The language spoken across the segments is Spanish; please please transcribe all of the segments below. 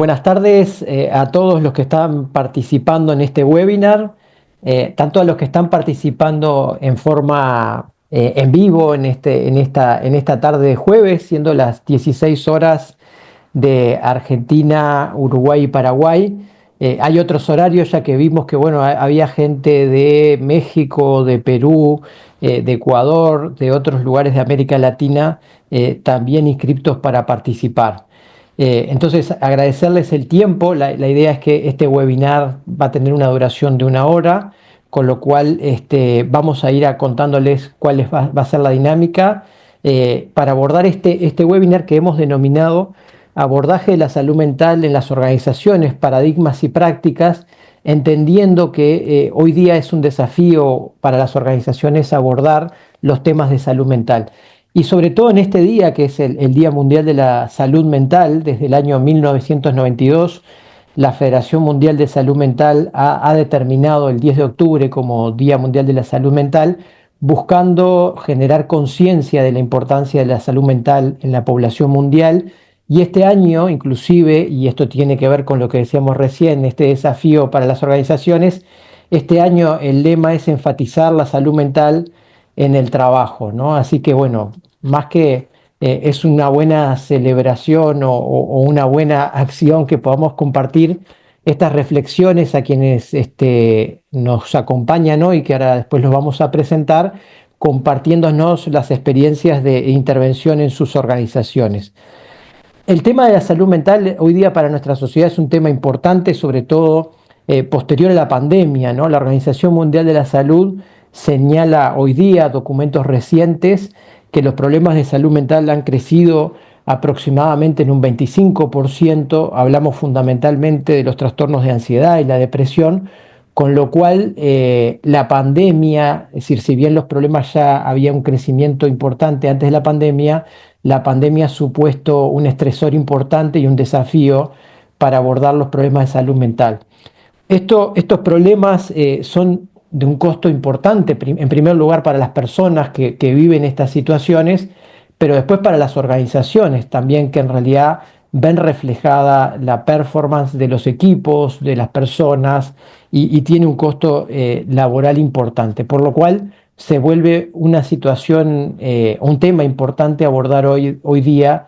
Buenas tardes a todos los que están participando en este webinar, tanto a los que están participando en forma en vivo en esta tarde de jueves, siendo las 16 horas de Argentina, Uruguay y Paraguay. Hay otros horarios ya que vimos que bueno, había gente de México, de Perú, de Ecuador, de otros lugares de América Latina también inscriptos para participar. Entonces, agradecerles el tiempo. La idea es que este webinar va a tener una duración de 1 hora, con lo cual vamos a ir contándoles va a ser la dinámica para abordar este webinar que hemos denominado Abordaje de la salud mental en las organizaciones, paradigmas y prácticas, entendiendo que hoy día es un desafío para las organizaciones abordar los temas de salud mental. Y sobre todo en este día, que es el Día Mundial de la Salud Mental, desde el año 1992, la Federación Mundial de Salud Mental ha determinado el 10 de octubre como Día Mundial de la Salud Mental, buscando generar conciencia de la importancia de la salud mental en la población mundial. Y este año, inclusive, y esto tiene que ver con lo que decíamos recién, este desafío para las organizaciones, este año el lema es enfatizar la salud mental en el trabajo, ¿no? Así que bueno, más que es una buena celebración o una buena acción que podamos compartir estas reflexiones a quienes nos acompañan hoy, que ahora después los vamos a presentar, compartiéndonos las experiencias de intervención en sus organizaciones. El tema de la salud mental hoy día para nuestra sociedad es un tema importante, sobre todo posterior a la pandemia, ¿no? La Organización Mundial de la Salud señala hoy día, documentos recientes, que los problemas de salud mental han crecido aproximadamente en un 25%. Hablamos fundamentalmente de los trastornos de ansiedad y la depresión, con lo cual la pandemia, es decir, si bien los problemas ya había un crecimiento importante antes de la pandemia ha supuesto un estresor importante y un desafío para abordar los problemas de salud mental. Estos problemas son de un costo importante, en primer lugar para las personas que viven estas situaciones, pero después para las organizaciones también, que en realidad ven reflejada la performance de los equipos, de las personas, y tiene un costo laboral importante, por lo cual se vuelve una situación, un tema importante abordar hoy día,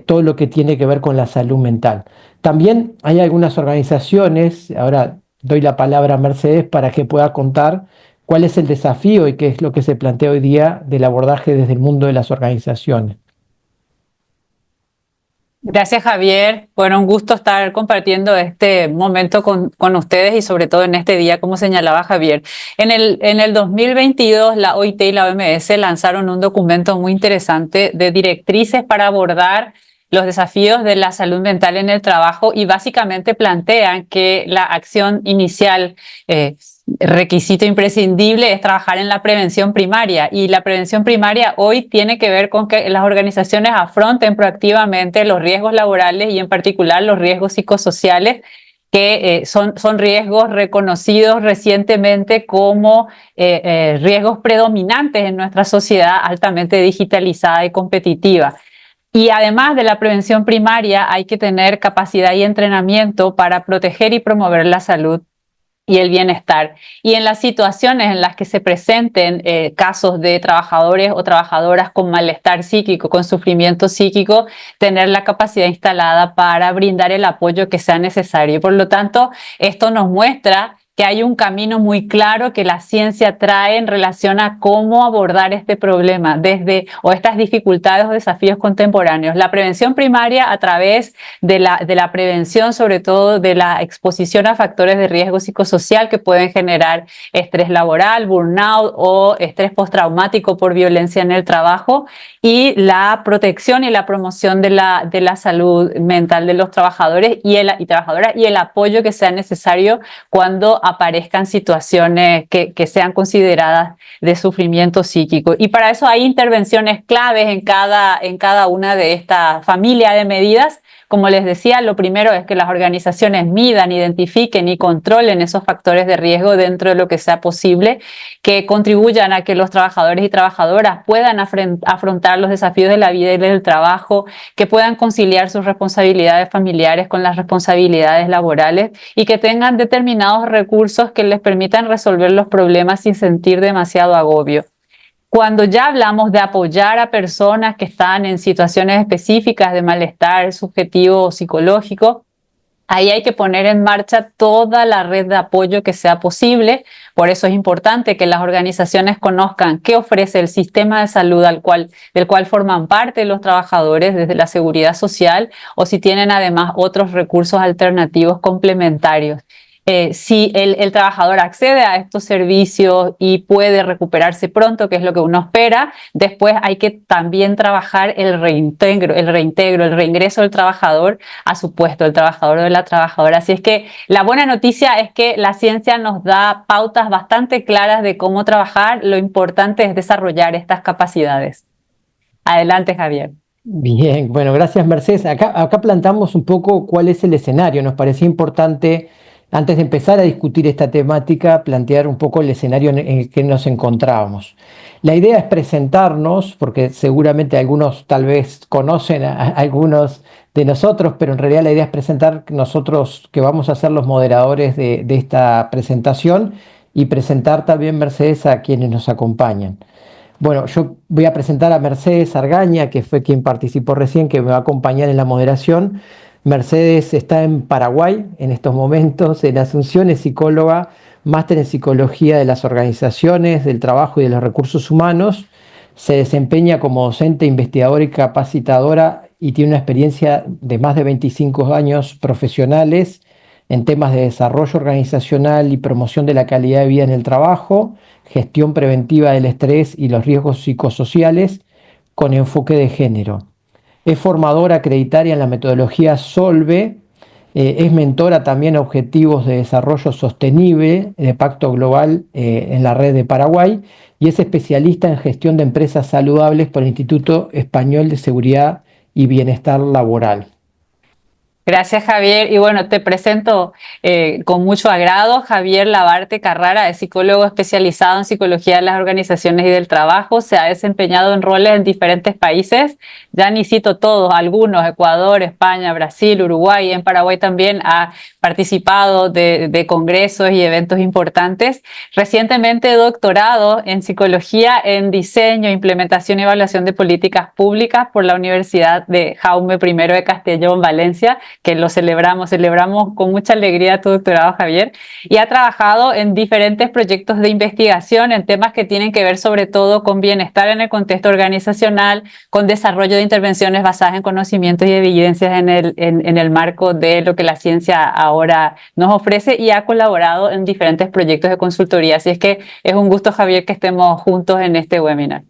todo lo que tiene que ver con la salud mental. También hay algunas organizaciones, ahora doy la palabra a Mercedes para que pueda contar cuál es el desafío y qué es lo que se plantea hoy día del abordaje desde el mundo de las organizaciones. Gracias, Javier. Bueno, un gusto estar compartiendo este momento con ustedes y sobre todo en este día, como señalaba Javier. En el 2022, la OIT y la OMS lanzaron un documento muy interesante de directrices para abordar los desafíos de la salud mental en el trabajo y básicamente plantean que la acción inicial requisito imprescindible es trabajar en la prevención primaria, y la prevención primaria hoy tiene que ver con que las organizaciones afronten proactivamente los riesgos laborales y en particular los riesgos psicosociales que son riesgos reconocidos recientemente como riesgos predominantes en nuestra sociedad altamente digitalizada y competitiva. Y además de la prevención primaria, hay que tener capacidad y entrenamiento para proteger y promover la salud y el bienestar. Y en las situaciones en las que se presenten casos de trabajadores o trabajadoras con malestar psíquico, con sufrimiento psíquico, tener la capacidad instalada para brindar el apoyo que sea necesario. Y por lo tanto, esto nos muestra que hay un camino muy claro que la ciencia trae en relación a cómo abordar este problema o estas dificultades o desafíos contemporáneos. La prevención primaria a través de la prevención, sobre todo de la exposición a factores de riesgo psicosocial que pueden generar estrés laboral, burnout o estrés postraumático por violencia en el trabajo, y la protección y la promoción de la salud mental de los trabajadores y trabajadoras, y el apoyo que sea necesario cuando aparezcan situaciones que sean consideradas de sufrimiento psíquico. Y para eso hay intervenciones claves en cada una de estas familias de medidas. Como les decía, lo primero es que las organizaciones midan, identifiquen y controlen esos factores de riesgo dentro de lo que sea posible, que contribuyan a que los trabajadores y trabajadoras puedan afrontar los desafíos de la vida y del trabajo, que puedan conciliar sus responsabilidades familiares con las responsabilidades laborales y que tengan determinados recursos que les permitan resolver los problemas sin sentir demasiado agobio. Cuando ya hablamos de apoyar a personas que están en situaciones específicas de malestar subjetivo o psicológico, ahí hay que poner en marcha toda la red de apoyo que sea posible. Por eso es importante que las organizaciones conozcan qué ofrece el sistema de salud del cual forman parte los trabajadores desde la seguridad social, o si tienen además otros recursos alternativos complementarios. Si el trabajador accede a estos servicios y puede recuperarse pronto, que es lo que uno espera, después hay que también trabajar el reingreso del trabajador a su puesto, el trabajador o de la trabajadora. Así es que la buena noticia es que la ciencia nos da pautas bastante claras de cómo trabajar. Lo importante es desarrollar estas capacidades. Adelante, Javier. Bien, bueno, gracias Mercedes. Acá plantamos un poco cuál es el escenario. Nos parecía importante, antes de empezar a discutir esta temática, plantear un poco el escenario en el que nos encontrábamos. La idea es presentarnos, porque seguramente algunos tal vez conocen a algunos de nosotros, pero en realidad la idea es presentar nosotros que vamos a ser los moderadores de esta presentación y presentar también, Mercedes, a quienes nos acompañan. Bueno, yo voy a presentar a Mercedes Argaña, que fue quien participó recién, que me va a acompañar en la moderación. Mercedes está en Paraguay en estos momentos, en Asunción, es psicóloga, máster en psicología de las organizaciones, del trabajo y de los recursos humanos. Se desempeña como docente, investigadora y capacitadora y tiene una experiencia de más de 25 años profesionales en temas de desarrollo organizacional y promoción de la calidad de vida en el trabajo, gestión preventiva del estrés y los riesgos psicosociales con enfoque de género. Es formadora acreditaria en la metodología Solve, es mentora también a objetivos de desarrollo sostenible de Pacto Global en la red de Paraguay y es especialista en gestión de empresas saludables por el Instituto Español de Seguridad y Bienestar Laboral. Gracias, Javier. Y bueno, te presento con mucho agrado Javier Labarte Carrara, es psicólogo especializado en psicología de las organizaciones y del trabajo. Se ha desempeñado en roles en diferentes países, ya ni cito todos, algunos: Ecuador, España, Brasil, Uruguay. En Paraguay también ha participado de congresos y eventos importantes. Recientemente doctorado en psicología en diseño, implementación y evaluación de políticas públicas por la Universidad de Jaume I de Castellón, Valencia, que lo celebramos con mucha alegría tu doctorado, Javier, y ha trabajado en diferentes proyectos de investigación en temas que tienen que ver sobre todo con bienestar en el contexto organizacional, con desarrollo de intervenciones basadas en conocimientos y evidencias en el marco de lo que la ciencia ahora nos ofrece, y ha colaborado en diferentes proyectos de consultoría. Así es que es un gusto, Javier, que estemos juntos en este webinar.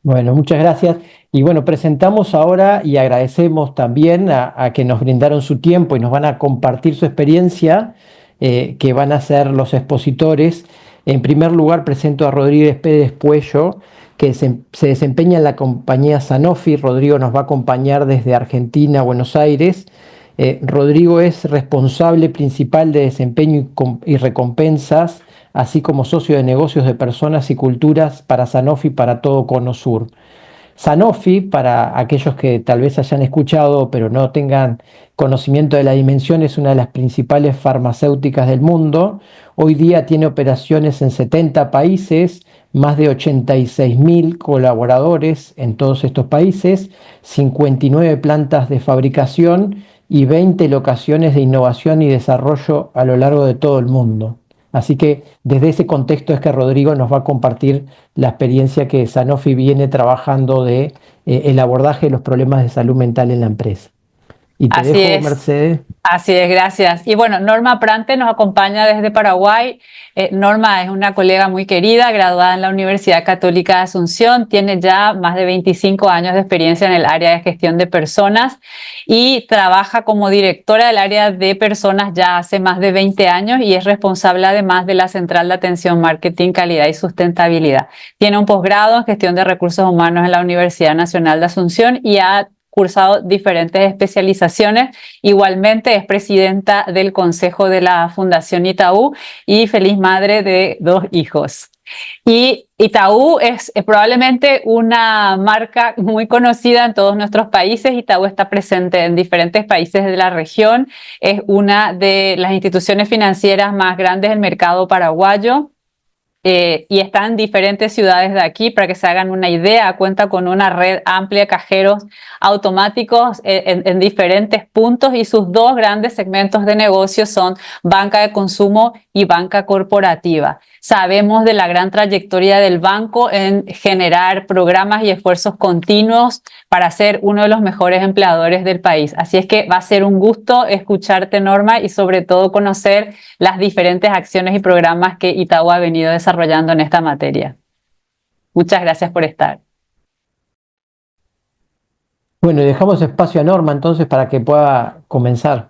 Bueno, muchas gracias. Y bueno, presentamos ahora y agradecemos también a que nos brindaron su tiempo y nos van a compartir su experiencia, que van a ser los expositores. En primer lugar, presento a Rodríguez Pérez Puello, que se desempeña en la compañía Sanofi. Rodrigo nos va a acompañar desde Argentina, Buenos Aires. Rodrigo es responsable principal de desempeño y recompensas, así como socio de negocios de personas y culturas para Sanofi para todo Cono Sur. Sanofi, para aquellos que tal vez hayan escuchado pero no tengan conocimiento de la dimensión, es una de las principales farmacéuticas del mundo. Hoy día tiene operaciones en 70 países, más de 86.000 colaboradores en todos estos países, 59 plantas de fabricación y 20 locaciones de innovación y desarrollo a lo largo de todo el mundo. Así que desde ese contexto es que Rodrigo nos va a compartir la experiencia que Sanofi viene trabajando de el abordaje de los problemas de salud mental en la empresa. Y te Así dejo, es. Mercedes. Así es, gracias. Y bueno, Norma Prante nos acompaña desde Paraguay. Norma es una colega muy querida, graduada en la Universidad Católica de Asunción, tiene ya más de 25 años de experiencia en el área de gestión de personas y trabaja como directora del área de personas ya hace más de 20 años y es responsable además de la Central de Atención Marketing, Calidad y Sustentabilidad. Tiene un posgrado en gestión de recursos humanos en la Universidad Nacional de Asunción y ha cursado diferentes especializaciones. Igualmente es presidenta del Consejo de la Fundación Itaú y feliz madre de 2 hijos. Y Itaú es probablemente una marca muy conocida en todos nuestros países. Itaú está presente en diferentes países de la región. Es una de las instituciones financieras más grandes del mercado paraguayo. Y está en diferentes ciudades de aquí. Para que se hagan una idea, cuenta con una red amplia de cajeros automáticos en diferentes puntos y sus dos grandes segmentos de negocio son banca de consumo y banca corporativa. Sabemos de la gran trayectoria del banco en generar programas y esfuerzos continuos para ser uno de los mejores empleadores del país. Así es que va a ser un gusto escucharte, Norma, y sobre todo conocer las diferentes acciones y programas que Itaú ha venido desarrollando en esta materia. Muchas gracias por estar. Bueno, y dejamos espacio a Norma entonces para que pueda comenzar.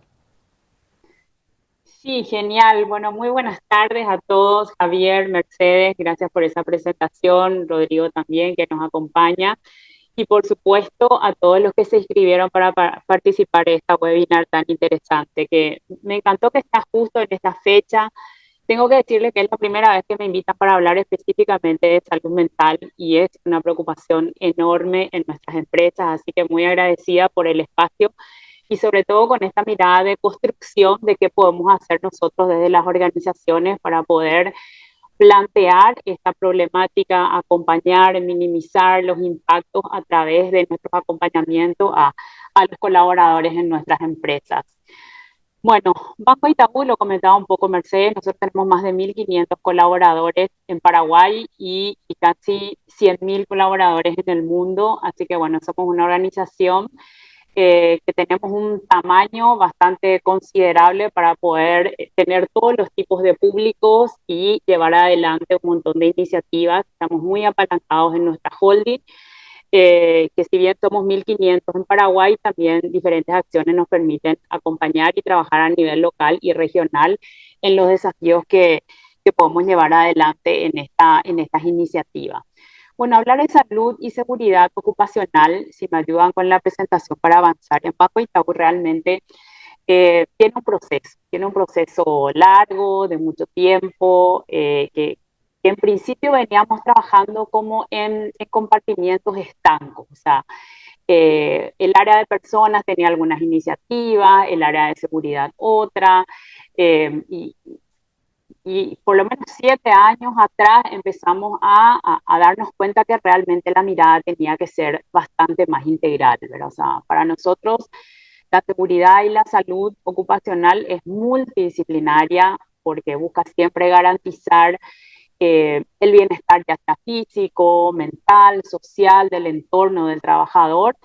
Sí, genial. Bueno, muy buenas tardes a todos. Javier, Mercedes, gracias por esa presentación. Rodrigo también, que nos acompaña. Y por supuesto, a todos los que se inscribieron para participar en esta webinar tan interesante, que me encantó que está justo en esta fecha. Tengo que decirle que es la primera vez que me invitan para hablar específicamente de salud mental y es una preocupación enorme en nuestras empresas, así que muy agradecida por el espacio y sobre todo con esta mirada de construcción de qué podemos hacer nosotros desde las organizaciones para poder plantear esta problemática, acompañar, minimizar los impactos a través de nuestro acompañamiento a los colaboradores en nuestras empresas. Bueno, Banco Itaú, lo comentaba un poco Mercedes, nosotros tenemos más de 1.500 colaboradores en Paraguay y casi 100.000 colaboradores en el mundo, así que bueno, somos una organización que tenemos un tamaño bastante considerable para poder tener todos los tipos de públicos y llevar adelante un montón de iniciativas. Estamos muy apalancados en nuestra holding, que si bien somos 1.500 en Paraguay, también diferentes acciones nos permiten acompañar y trabajar a nivel local y regional en los desafíos que podemos llevar adelante en estas iniciativas. Bueno, hablar de salud y seguridad ocupacional, si me ayudan con la presentación para avanzar, en Banco Itaú realmente tiene un proceso largo, de mucho tiempo, que en principio veníamos trabajando como en compartimientos estancos, o sea, el área de personas tenía algunas iniciativas, el área de seguridad otra, eh, y, y por lo menos 7 años atrás empezamos a darnos cuenta que realmente la mirada tenía que ser bastante más integral, ¿verdad? O sea, para nosotros la seguridad y la salud ocupacional es multidisciplinaria porque busca siempre garantizar el bienestar ya sea físico, mental, social, del entorno del trabajador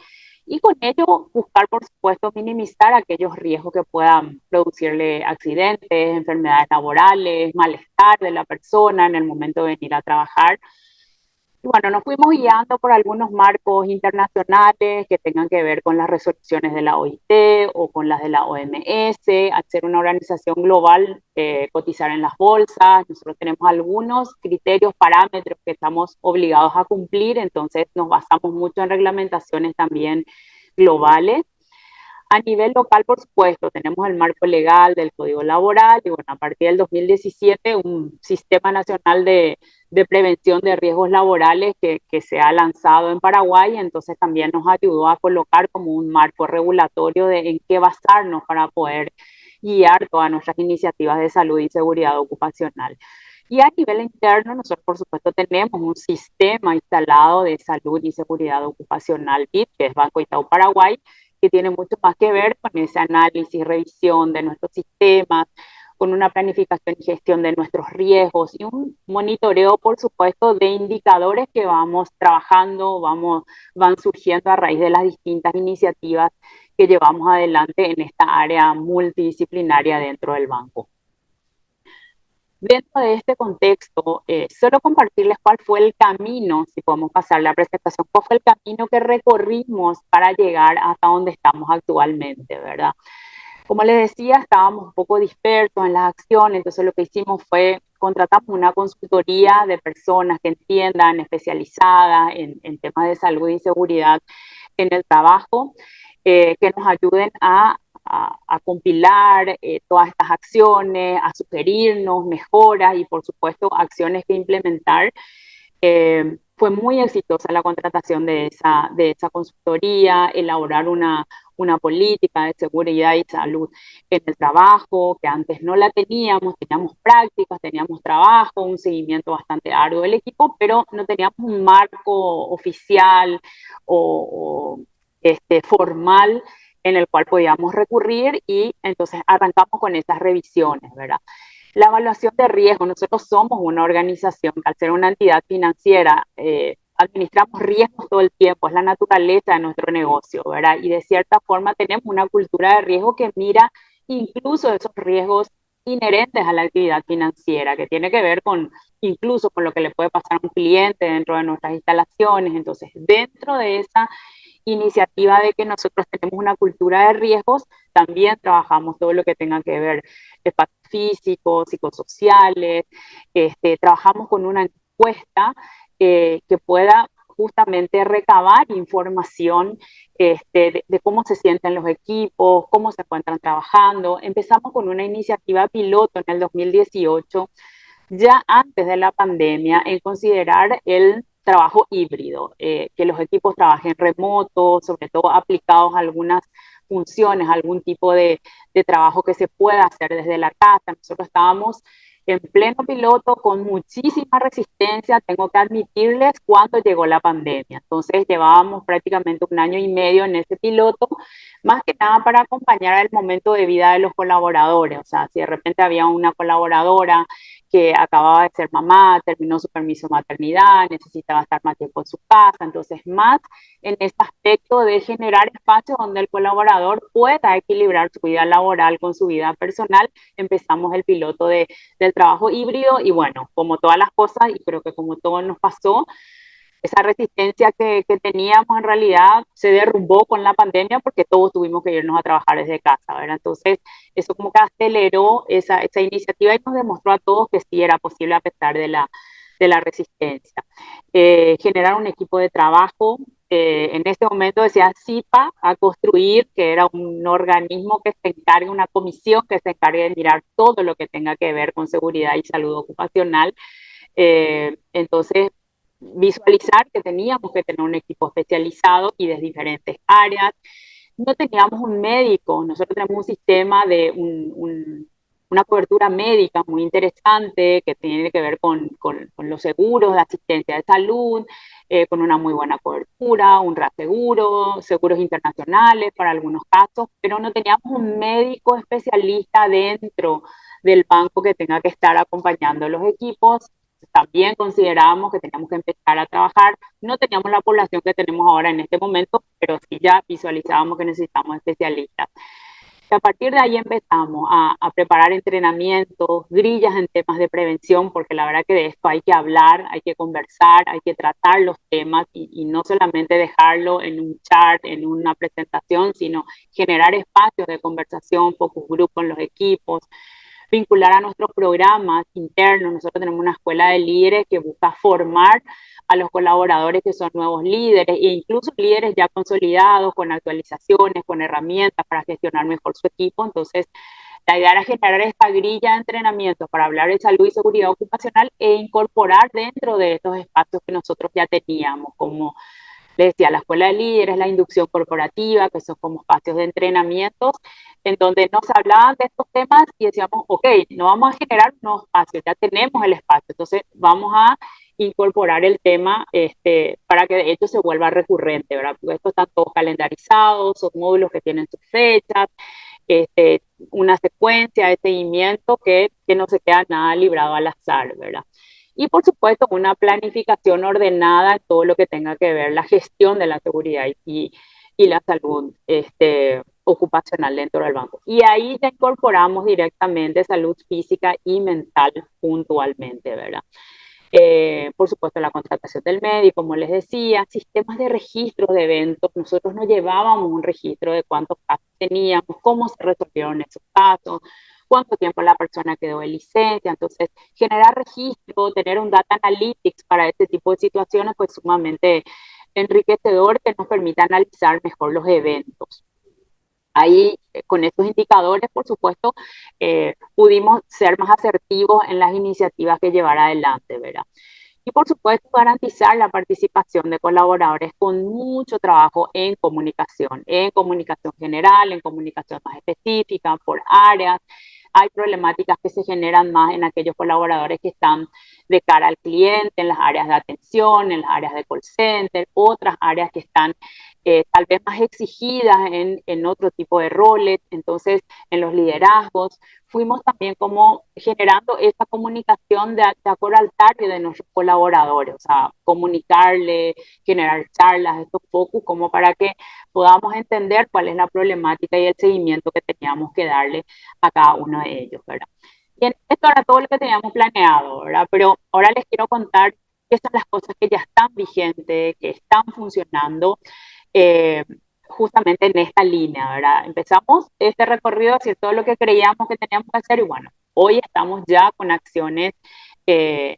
y con ello buscar, por supuesto, minimizar aquellos riesgos que puedan producirle accidentes, enfermedades laborales, malestar de la persona en el momento de venir a trabajar. Y bueno, nos fuimos guiando por algunos marcos internacionales que tengan que ver con las resoluciones de la OIT o con las de la OMS, al ser una organización global, cotizar en las bolsas. Nosotros tenemos algunos criterios, parámetros que estamos obligados a cumplir, entonces nos basamos mucho en reglamentaciones también globales. A nivel local, por supuesto, tenemos el marco legal del Código Laboral y bueno, a partir del 2017 un sistema nacional de prevención de riesgos laborales que se ha lanzado en Paraguay, entonces también nos ayudó a colocar como un marco regulatorio de en qué basarnos para poder guiar todas nuestras iniciativas de salud y seguridad ocupacional. Y a nivel interno, nosotros por supuesto tenemos un sistema instalado de salud y seguridad ocupacional, BID, que es Banco Itaú Paraguay, que tiene mucho más que ver con ese análisis, revisión de nuestros sistemas, con una planificación y gestión de nuestros riesgos y un monitoreo, por supuesto, de indicadores que vamos trabajando, van surgiendo a raíz de las distintas iniciativas que llevamos adelante en esta área multidisciplinaria dentro del banco. Dentro de este contexto, solo compartirles cuál fue el camino, si podemos pasar la presentación, cuál fue el camino que recorrimos para llegar hasta donde estamos actualmente, ¿verdad? Como les decía, estábamos un poco dispersos en las acciones, entonces lo que hicimos fue contratamos una consultoría de personas que entiendan, especializadas en temas de salud y seguridad en el trabajo, que nos ayuden a compilar todas estas acciones, a sugerirnos mejoras y por supuesto acciones que implementar. Fue muy exitosa la contratación de esa consultoría, elaborar una política de seguridad y salud en el trabajo, que antes no la teníamos prácticas, teníamos trabajo, un seguimiento bastante arduo del equipo, pero no teníamos un marco oficial o formal en el cual podíamos recurrir y entonces arrancamos con esas revisiones, ¿verdad? La evaluación de riesgo, nosotros somos una organización que al ser una entidad financiera administramos riesgos todo el tiempo, es la naturaleza de nuestro negocio, ¿verdad? Y de cierta forma tenemos una cultura de riesgo que mira incluso esos riesgos inherentes a la actividad financiera, que tiene que ver incluso con lo que le puede pasar a un cliente dentro de nuestras instalaciones. Entonces, dentro de esa iniciativa de que nosotros tenemos una cultura de riesgos, también trabajamos todo lo que tenga que ver espacios físicos, psicosociales, trabajamos con una encuesta que pueda justamente recabar información de cómo se sienten los equipos, cómo se encuentran trabajando. Empezamos con una iniciativa piloto en el 2018, ya antes de la pandemia, en considerar el trabajo híbrido, que los equipos trabajen remoto, sobre todo aplicados a algunas funciones, algún tipo de trabajo que se pueda hacer desde la casa. Nosotros estábamos en pleno piloto con muchísima resistencia, tengo que admitirles, cuando llegó la pandemia. Entonces llevábamos prácticamente 1 año y medio en ese piloto, más que nada para acompañar el momento de vida de los colaboradores. O sea, si de repente había una colaboradora que acababa de ser mamá, terminó su permiso de maternidad, necesitaba estar más tiempo en su casa, entonces más en este aspecto de generar espacios donde el colaborador pueda equilibrar su vida laboral con su vida personal, empezamos el piloto del trabajo híbrido y bueno, como todas las cosas y creo que como todo nos pasó, esa resistencia que teníamos en realidad se derrumbó con la pandemia porque todos tuvimos que irnos a trabajar desde casa, ¿verdad? Entonces, eso como que aceleró esa iniciativa y nos demostró a todos que sí era posible a pesar de la resistencia. Generar un equipo de trabajo, en este momento decía CIPA a construir, que era un organismo que se encargue, una comisión que se encargue de mirar todo lo que tenga que ver con seguridad y salud ocupacional. Entonces, visualizar que teníamos que tener un equipo especializado y de diferentes áreas. No teníamos un médico, nosotros tenemos un sistema de una cobertura médica muy interesante que tiene que ver con los seguros de asistencia de salud, con una muy buena cobertura, un reaseguro, seguros internacionales para algunos casos, pero no teníamos un médico especialista dentro del banco que tenga que estar acompañando los equipos. También considerábamos que teníamos que empezar a trabajar. No teníamos la población que tenemos ahora en este momento, pero sí ya visualizábamos que necesitamos especialistas. Y a partir de ahí empezamos a preparar entrenamientos, grillas en temas de prevención, porque la verdad que de esto hay que hablar, hay que conversar, hay que tratar los temas y no solamente dejarlo en un chart, en una presentación, sino generar espacios de conversación, focus group con los equipos, vincular a nuestros programas internos. Nosotros tenemos una escuela de líderes que busca formar a los colaboradores que son nuevos líderes e incluso líderes ya consolidados con actualizaciones, con herramientas para gestionar mejor su equipo. Entonces, la idea era generar esta grilla de entrenamiento para hablar de salud y seguridad ocupacional e incorporar dentro de estos espacios que nosotros ya teníamos, como les decía, la escuela de líderes, la inducción corporativa, que son como espacios de entrenamientos, en donde nos hablaban de estos temas y decíamos, ok, no vamos a generar un nuevo espacio, ya tenemos el espacio, entonces vamos a incorporar el tema para que de hecho se vuelva recurrente, ¿verdad? Porque estos están todos calendarizados, son módulos que tienen sus fechas, este, una secuencia de seguimiento que no se queda nada librado al azar, ¿verdad? Y por supuesto, una planificación ordenada en todo lo que tenga que ver la gestión de la seguridad y la salud ocupacional dentro del banco. Y ahí ya incorporamos directamente salud física y mental puntualmente, ¿verdad? Por supuesto, la contratación del médico, como les decía, sistemas de registro de eventos. Nosotros no llevábamos un registro de cuántos casos teníamos, cómo se resolvieron esos casos, cuánto tiempo la persona quedó en licencia. Entonces, generar registro, tener un data analytics para este tipo de situaciones, pues sumamente enriquecedor que nos permite analizar mejor los eventos. Ahí, con estos indicadores, por supuesto, pudimos ser más asertivos en las iniciativas que llevar adelante, ¿verdad? Y por supuesto, garantizar la participación de colaboradores con mucho trabajo en comunicación general, en comunicación más específica, por áreas. Hay problemáticas que se generan más en aquellos colaboradores que están de cara al cliente, en las áreas de atención, en las áreas de call center, otras áreas que están tal vez más exigidas en otro tipo de roles. Entonces, en los liderazgos, fuimos también como generando esa comunicación de acuerdo al target de nuestros colaboradores, o sea, comunicarle, generar charlas, estos focus, como para que podamos entender cuál es la problemática y el seguimiento que teníamos que darle a cada uno de ellos, ¿verdad? Bien, esto era todo lo que teníamos planeado, ¿verdad? Pero ahora les quiero contar qué son las cosas que ya están vigentes, que están funcionando, eh, justamente en esta línea, ¿verdad? Empezamos este recorrido a hacer todo lo que creíamos que teníamos que hacer y bueno, hoy estamos ya con acciones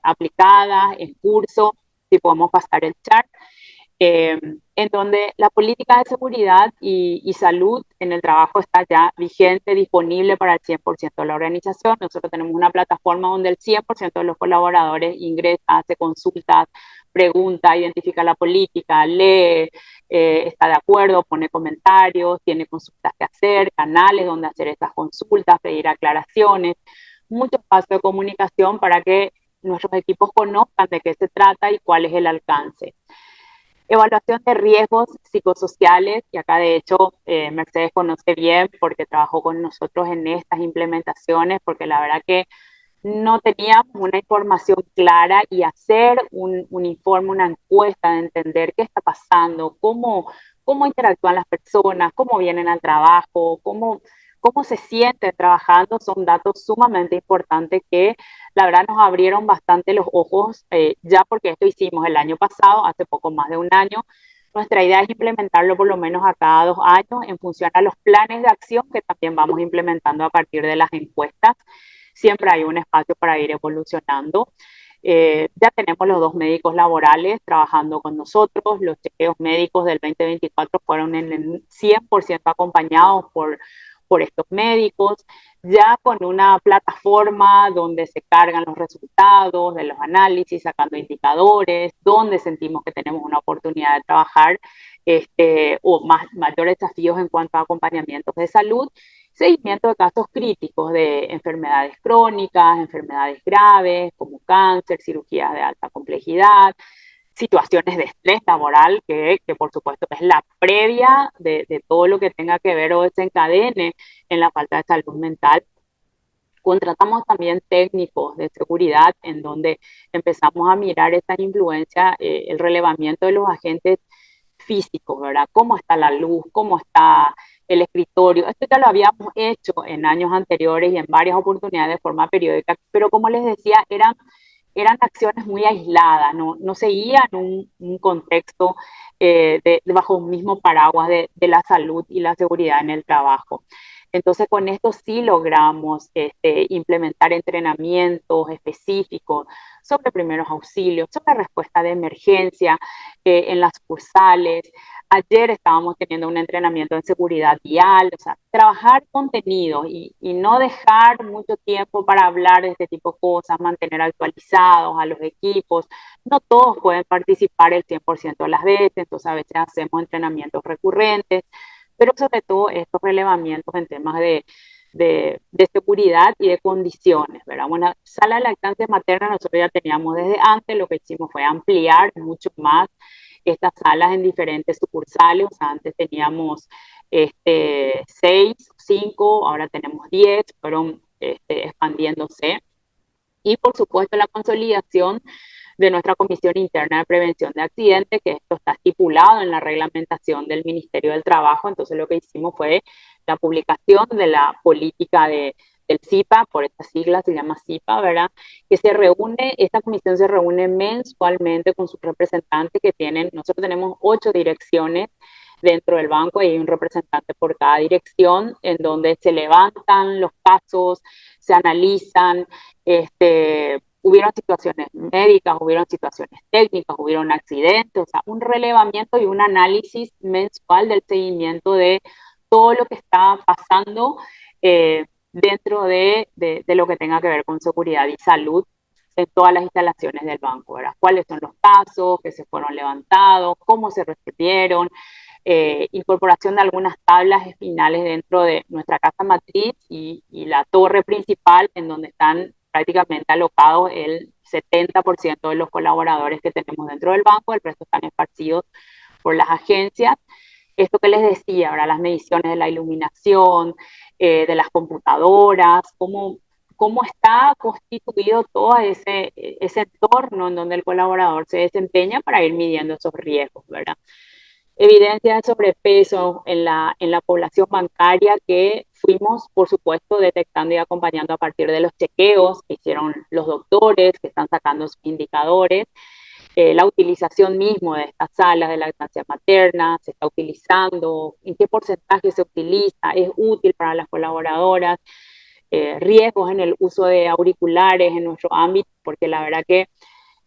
aplicadas, en curso, si podemos pasar el chat, en donde la política de seguridad y salud en el trabajo está ya vigente, disponible para el 100% de la organización. Nosotros tenemos una plataforma donde el 100% de los colaboradores ingresa, hace consultas, pregunta, identifica la política, lee, está de acuerdo, pone comentarios, tiene consultas que hacer, canales donde hacer estas consultas, pedir aclaraciones, mucho espacio de comunicación para que nuestros equipos conozcan de qué se trata y cuál es el alcance. Evaluación de riesgos psicosociales, y acá de hecho Mercedes conoce bien porque trabajó con nosotros en estas implementaciones, porque la verdad que no teníamos una información clara y hacer un informe, una encuesta de entender qué está pasando, cómo interactúan las personas, cómo vienen al trabajo, cómo se sienten trabajando, son datos sumamente importantes que la verdad nos abrieron bastante los ojos, ya porque esto hicimos el año pasado, hace poco más de un año. Nuestra idea es implementarlo por lo menos a cada 2 años en función a los planes de acción que también vamos implementando a partir de las encuestas. Siempre hay un espacio para ir evolucionando. Ya tenemos los 2 médicos laborales trabajando con nosotros. Los chequeos médicos del 2024 fueron en el 100% acompañados por estos médicos, ya con una plataforma donde se cargan los resultados de los análisis, sacando indicadores, donde sentimos que tenemos una oportunidad de trabajar o mayores desafíos en cuanto a acompañamientos de salud, seguimiento de casos críticos de enfermedades crónicas, enfermedades graves como cáncer, cirugías de alta complejidad, situaciones de estrés laboral, que por supuesto es la previa de todo lo que tenga que ver o desencadene en la falta de salud mental. Contratamos también técnicos de seguridad en donde empezamos a mirar esta influencia, el relevamiento de los agentes físicos, ¿verdad? Cómo está la luz, cómo está el escritorio. Esto ya lo habíamos hecho en años anteriores y en varias oportunidades de forma periódica, pero como les decía, eran acciones muy aisladas, no seguían un contexto bajo un mismo paraguas de la salud y la seguridad en el trabajo. Entonces, con esto sí logramos implementar entrenamientos específicos sobre primeros auxilios, sobre respuesta de emergencia en las sucursales. Ayer estábamos teniendo un entrenamiento en seguridad vial, o sea, trabajar contenido y no dejar mucho tiempo para hablar de este tipo de cosas, mantener actualizados a los equipos. No todos pueden participar el 100% de las veces, entonces a veces hacemos entrenamientos recurrentes, pero sobre todo estos relevamientos en temas de seguridad y de condiciones, ¿verdad? Bueno, sala de lactancia materna nosotros ya teníamos desde antes, lo que hicimos fue ampliar mucho más estas salas en diferentes sucursales. O sea, antes teníamos 6, 5, ahora tenemos 10, fueron expandiéndose. Y por supuesto la consolidación de nuestra Comisión Interna de Prevención de Accidentes, que esto está estipulado en la reglamentación del Ministerio del Trabajo. Entonces lo que hicimos fue la publicación de la política del CIPA, por esta sigla se llama CIPA, ¿verdad? Que se reúne, esta comisión se reúne mensualmente con sus representantes que tienen, nosotros tenemos 8 direcciones dentro del banco y hay un representante por cada dirección, en donde se levantan los casos, se analizan, hubieron situaciones médicas, hubieron situaciones técnicas, hubieron accidentes, o sea, un relevamiento y un análisis mensual del seguimiento de todo lo que está pasando dentro de lo que tenga que ver con seguridad y salud en todas las instalaciones del banco, ¿verdad? ¿Cuáles son los casos que se fueron levantados? ¿Cómo se resolvieron? Incorporación de algunas tablas espinales dentro de nuestra casa matriz y la torre principal, en donde están prácticamente alocados el 70% de los colaboradores que tenemos dentro del banco, el resto están esparcidos por las agencias. Esto que les decía, ahora las mediciones de la iluminación, de las computadoras, cómo está constituido todo ese entorno en donde el colaborador se desempeña para ir midiendo esos riesgos, ¿verdad? Evidencia de sobrepeso en la población bancaria que fuimos, por supuesto, detectando y acompañando a partir de los chequeos que hicieron los doctores, que están sacando sus indicadores. La utilización mismo de estas salas de lactancia materna, se está utilizando, en qué porcentaje se utiliza, es útil para las colaboradoras, riesgos en el uso de auriculares en nuestro ámbito, porque la verdad que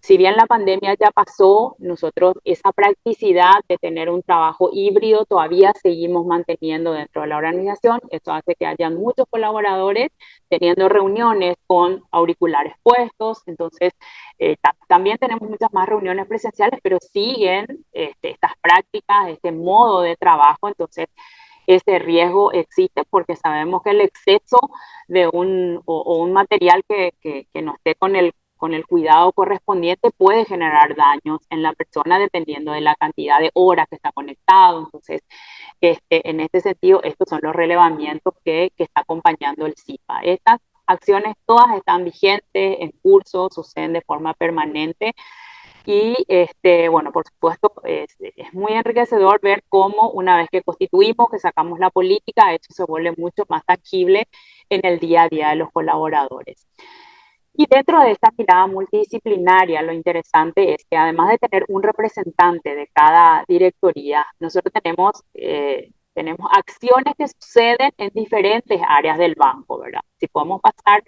si bien la pandemia ya pasó, nosotros esa practicidad de tener un trabajo híbrido todavía seguimos manteniendo dentro de la organización. Esto hace que haya muchos colaboradores teniendo reuniones con auriculares puestos. Entonces, también tenemos muchas más reuniones presenciales, pero siguen estas prácticas, este modo de trabajo. Entonces, ese riesgo existe porque sabemos que el exceso de un material que no esté con el cuidado correspondiente puede generar daños en la persona dependiendo de la cantidad de horas que está conectado. Entonces, en este sentido, estos son los relevamientos que está acompañando el CIPA. Estas acciones todas están vigentes, en curso, suceden de forma permanente. Y bueno, por supuesto, es muy enriquecedor ver cómo una vez que constituimos, que sacamos la política, eso se vuelve mucho más tangible en el día a día de los colaboradores. Y dentro de esta mirada multidisciplinaria, lo interesante es que además de tener un representante de cada directoría, nosotros tenemos acciones que suceden en diferentes áreas del banco, ¿verdad? Si podemos pasar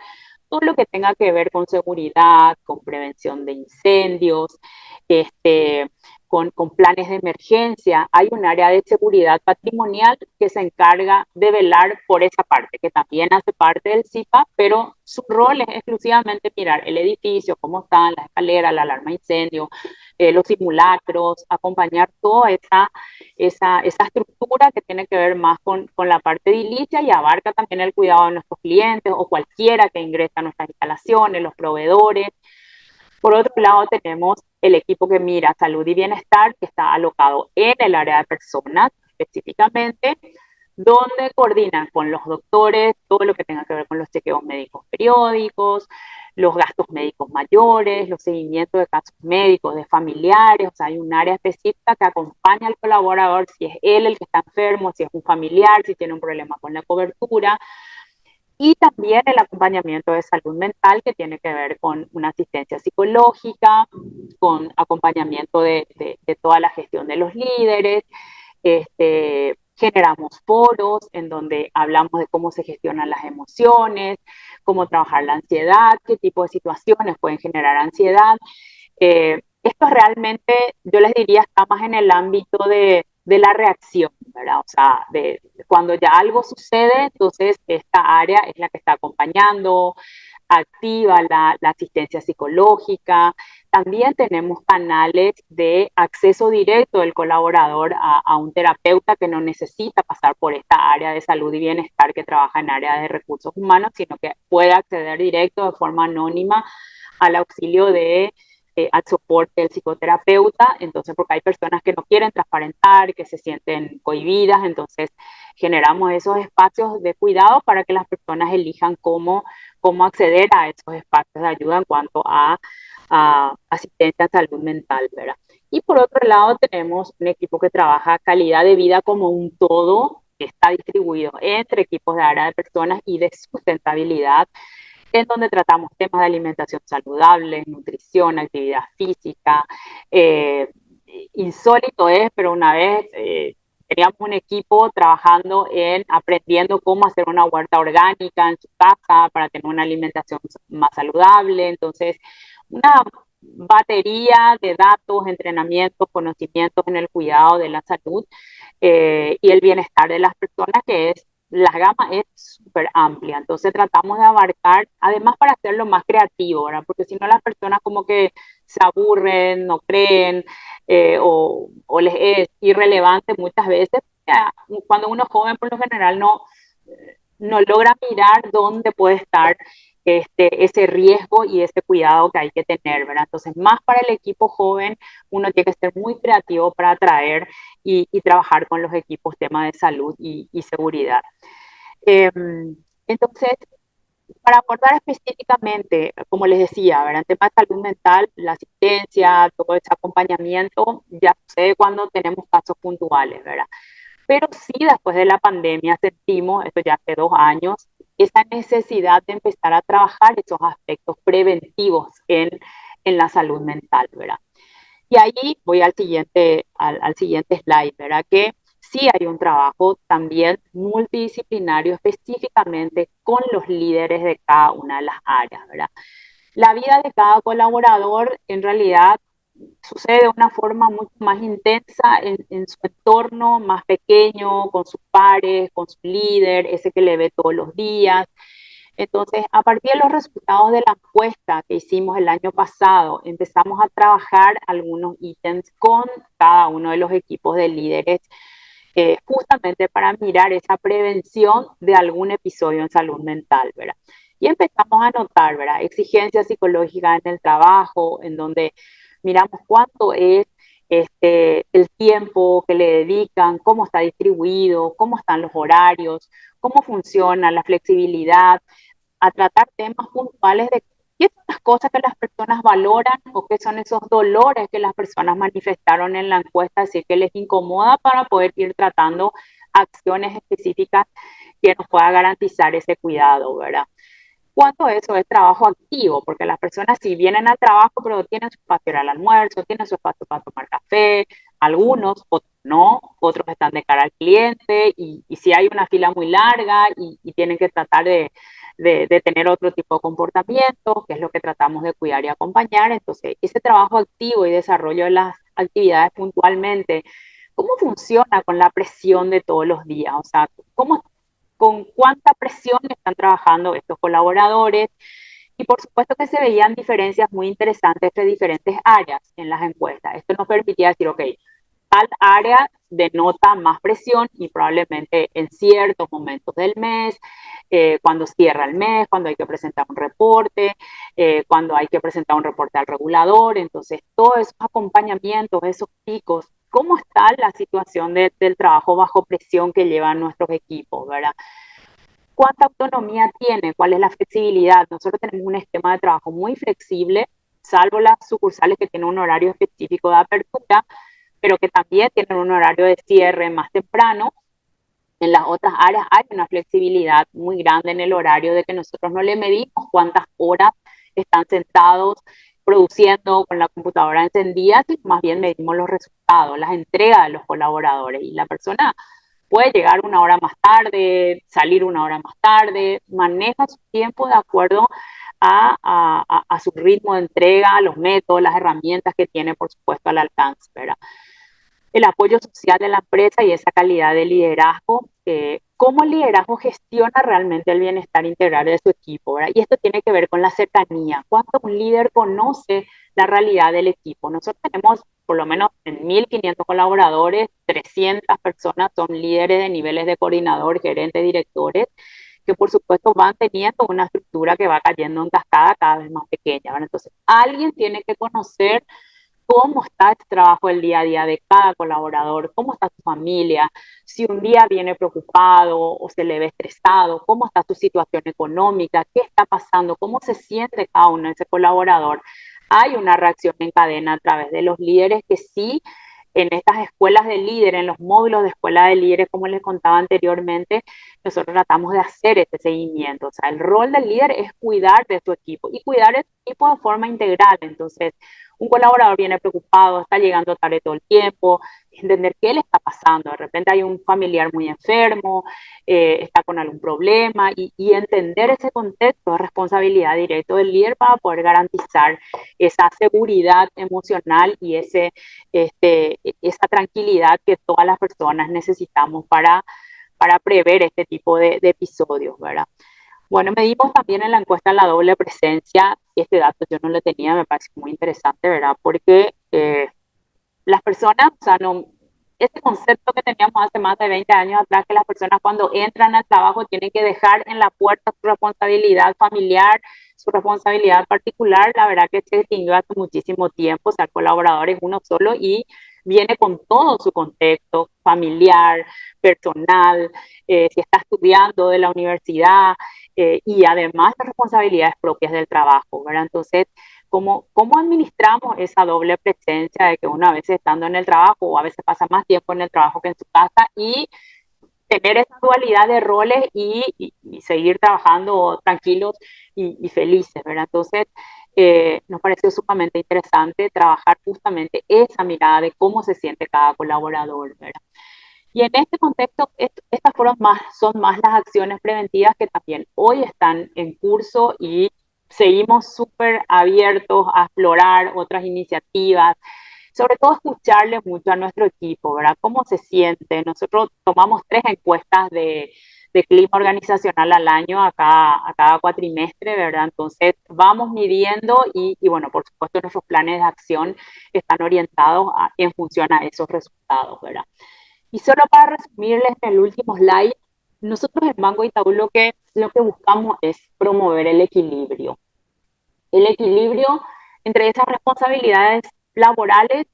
todo lo que tenga que ver con seguridad, con prevención de incendios, con planes de emergencia. Hay un área de seguridad patrimonial que se encarga de velar por esa parte, que también hace parte del CIPA, pero su rol es exclusivamente mirar el edificio, cómo están las escaleras, la alarma de incendio, los simulacros, acompañar toda esa estructura que tiene que ver más con la parte edilicia y abarca también el cuidado de nuestros clientes o cualquiera que ingresa a nuestras instalaciones, los proveedores. Por otro lado, tenemos el equipo que mira salud y bienestar, que está alocado en el área de personas específicamente, donde coordinan con los doctores todo lo que tenga que ver con los chequeos médicos periódicos, los gastos médicos mayores, los seguimientos de casos médicos, de familiares. O sea, hay un área específica que acompaña al colaborador si es él el que está enfermo, si es un familiar, si tiene un problema con la cobertura. Y también el acompañamiento de salud mental, que tiene que ver con una asistencia psicológica, con acompañamiento de toda la gestión de los líderes. Generamos foros en donde hablamos de cómo se gestionan las emociones, cómo trabajar la ansiedad, qué tipo de situaciones pueden generar ansiedad. Esto realmente, yo les diría, está más en el ámbito de la reacción, ¿verdad? O sea, cuando ya algo sucede, entonces esta área es la que está acompañando, activa la asistencia psicológica. También tenemos canales de acceso directo del colaborador a un terapeuta que no necesita pasar por esta área de salud y bienestar que trabaja en área de recursos humanos, sino que puede acceder directo de forma anónima al auxilio de al soporte del psicoterapeuta, entonces porque hay personas que no quieren transparentar, que se sienten cohibidas, entonces generamos esos espacios de cuidado para que las personas elijan cómo acceder a esos espacios de ayuda en cuanto a asistencia en salud mental, ¿verdad? Y por otro lado tenemos un equipo que trabaja calidad de vida como un todo, que está distribuido entre equipos de área de personas y de sustentabilidad, en donde tratamos temas de alimentación saludable, nutrición, actividad física. Eh, Insólito es, pero una vez teníamos un equipo trabajando en aprendiendo cómo hacer una huerta orgánica en su casa para tener una alimentación más saludable. Entonces, una batería de datos, entrenamientos, conocimientos en el cuidado de la salud y el bienestar de las personas, que es la gama es súper amplia, entonces tratamos de abarcar, además para hacerlo más creativo, ¿verdad? Porque si no las personas como que se aburren, no creen o les es irrelevante muchas veces. Cuando uno es joven por lo general no logra mirar dónde puede estar ese riesgo y ese cuidado que hay que tener, ¿verdad? Entonces, más para el equipo joven, uno tiene que ser muy creativo para atraer y trabajar con los equipos temas de salud y seguridad. Eh, entonces, para abordar específicamente, como les decía, ¿verdad? En tema de salud mental, la asistencia, todo ese acompañamiento, ya sucede cuando tenemos casos puntuales, ¿verdad? Pero sí, después de la pandemia sentimos, esto ya hace 2 años, esa necesidad de empezar a trabajar esos aspectos preventivos en la salud mental, ¿verdad? Y ahí voy al siguiente slide, ¿verdad? Que sí hay un trabajo también multidisciplinario específicamente con los líderes de cada una de las áreas, ¿verdad? La vida de cada colaborador en realidad sucede de una forma mucho más intensa en su entorno más pequeño, con sus pares, con su líder, ese que le ve todos los días. Entonces, a partir de los resultados de la encuesta que hicimos el año pasado, empezamos a trabajar algunos ítems con cada uno de los equipos de líderes, justamente para mirar esa prevención de algún episodio en salud mental, ¿verdad? Y empezamos a notar, ¿verdad? Exigencias psicológicas en el trabajo, en donde miramos cuánto es el tiempo que le dedican, cómo está distribuido, cómo están los horarios, cómo funciona la flexibilidad, a tratar temas puntuales de qué son las cosas que las personas valoran o qué son esos dolores que las personas manifestaron en la encuesta, así que les incomoda, para poder ir tratando acciones específicas que nos pueda garantizar ese cuidado, ¿verdad? Cuánto eso es trabajo activo, porque las personas sí vienen al trabajo, pero tienen su espacio al almuerzo, tienen su espacio para tomar café, algunos, otros no, otros están de cara al cliente y si hay una fila muy larga y tienen que tratar de tener otro tipo de comportamiento, que es lo que tratamos de cuidar y acompañar. Entonces, ese trabajo activo y desarrollo de las actividades puntualmente, ¿cómo funciona con la presión de todos los días? O sea, con cuánta presión están trabajando estos colaboradores. Y por supuesto que se veían diferencias muy interesantes entre diferentes áreas en las encuestas. Esto nos permitía decir, ok, tal área denota más presión y probablemente en ciertos momentos del mes, cuando cierra el mes, cuando hay que presentar un reporte, cuando hay que presentar un reporte al regulador. Entonces, todos esos acompañamientos, esos picos, ¿cómo está la situación del trabajo bajo presión que llevan nuestros equipos, ¿verdad? ¿Cuánta autonomía tiene? ¿Cuál es la flexibilidad? Nosotros tenemos un esquema de trabajo muy flexible, salvo las sucursales que tienen un horario específico de apertura, pero que también tienen un horario de cierre más temprano. En las otras áreas hay una flexibilidad muy grande en el horario, de que nosotros no le medimos cuántas horas están sentados produciendo con la computadora encendida, sino más bien medimos los resultados, las entregas de los colaboradores. Y la persona puede llegar una hora más tarde, salir una hora más tarde, maneja su tiempo de acuerdo a su ritmo de entrega, los métodos, las herramientas que tiene, por supuesto, al alcance, ¿verdad? El apoyo social de la empresa y esa calidad de liderazgo, cómo el liderazgo gestiona realmente el bienestar integral de su equipo, ¿verdad? Y esto tiene que ver con la cercanía, cuánto un líder conoce la realidad del equipo. Nosotros tenemos por lo menos en 1.500 colaboradores, 300 personas son líderes de niveles de coordinador, gerentes, directores, que por supuesto van teniendo una estructura que va cayendo en cascada cada vez más pequeña, ¿verdad? Entonces, alguien tiene que conocer cómo está el trabajo del día a día de cada colaborador, cómo está su familia, si un día viene preocupado o se le ve estresado, cómo está su situación económica, qué está pasando, cómo se siente cada uno de ese colaborador. Hay una reacción en cadena a través de los líderes que sí, en estas escuelas de líderes, en los módulos de escuela de líderes, como les contaba anteriormente, nosotros tratamos de hacer este seguimiento. O sea, el rol del líder es cuidar de su equipo y cuidar de su equipo de forma integral. Entonces, un colaborador viene preocupado, está llegando tarde todo el tiempo, entender qué le está pasando. De repente hay un familiar muy enfermo, está con algún problema y entender ese contexto de responsabilidad directa del líder para poder garantizar esa seguridad emocional y esa tranquilidad que todas las personas necesitamos para prever este tipo de episodios, ¿verdad? Bueno, medimos también en la encuesta la doble presencia, y este dato yo no lo tenía, me parece muy interesante, ¿verdad? Porque las personas, o sea, no, este concepto que teníamos hace más de 20 años atrás, que las personas cuando entran al trabajo tienen que dejar en la puerta su responsabilidad familiar, su responsabilidad particular, la verdad que se extinguió hace muchísimo tiempo, o sea, el colaborador es uno solo y viene con todo su contexto familiar, personal, si está estudiando de la universidad y además las responsabilidades propias del trabajo, ¿verdad? Entonces, ¿cómo administramos esa doble presencia de que uno a veces estando en el trabajo o a veces pasa más tiempo en el trabajo que en su casa y tener esa dualidad de roles y seguir trabajando tranquilos y felices, ¿verdad? Entonces, nos pareció sumamente interesante trabajar justamente esa mirada de cómo se siente cada colaborador, ¿verdad? Y en este contexto, estas son más las acciones preventivas que también hoy están en curso y seguimos súper abiertos a explorar otras iniciativas, sobre todo escucharle mucho a nuestro equipo, ¿verdad? ¿Cómo se siente? Nosotros tomamos 3 encuestas de clima organizacional al año, a cada cuatrimestre, ¿verdad? Entonces vamos midiendo y bueno, por supuesto nuestros planes de acción están orientados en función a esos resultados, ¿verdad? Y solo para resumirles en el último slide, nosotros en Banco Itaú lo que buscamos es promover el equilibrio entre esas responsabilidades laborales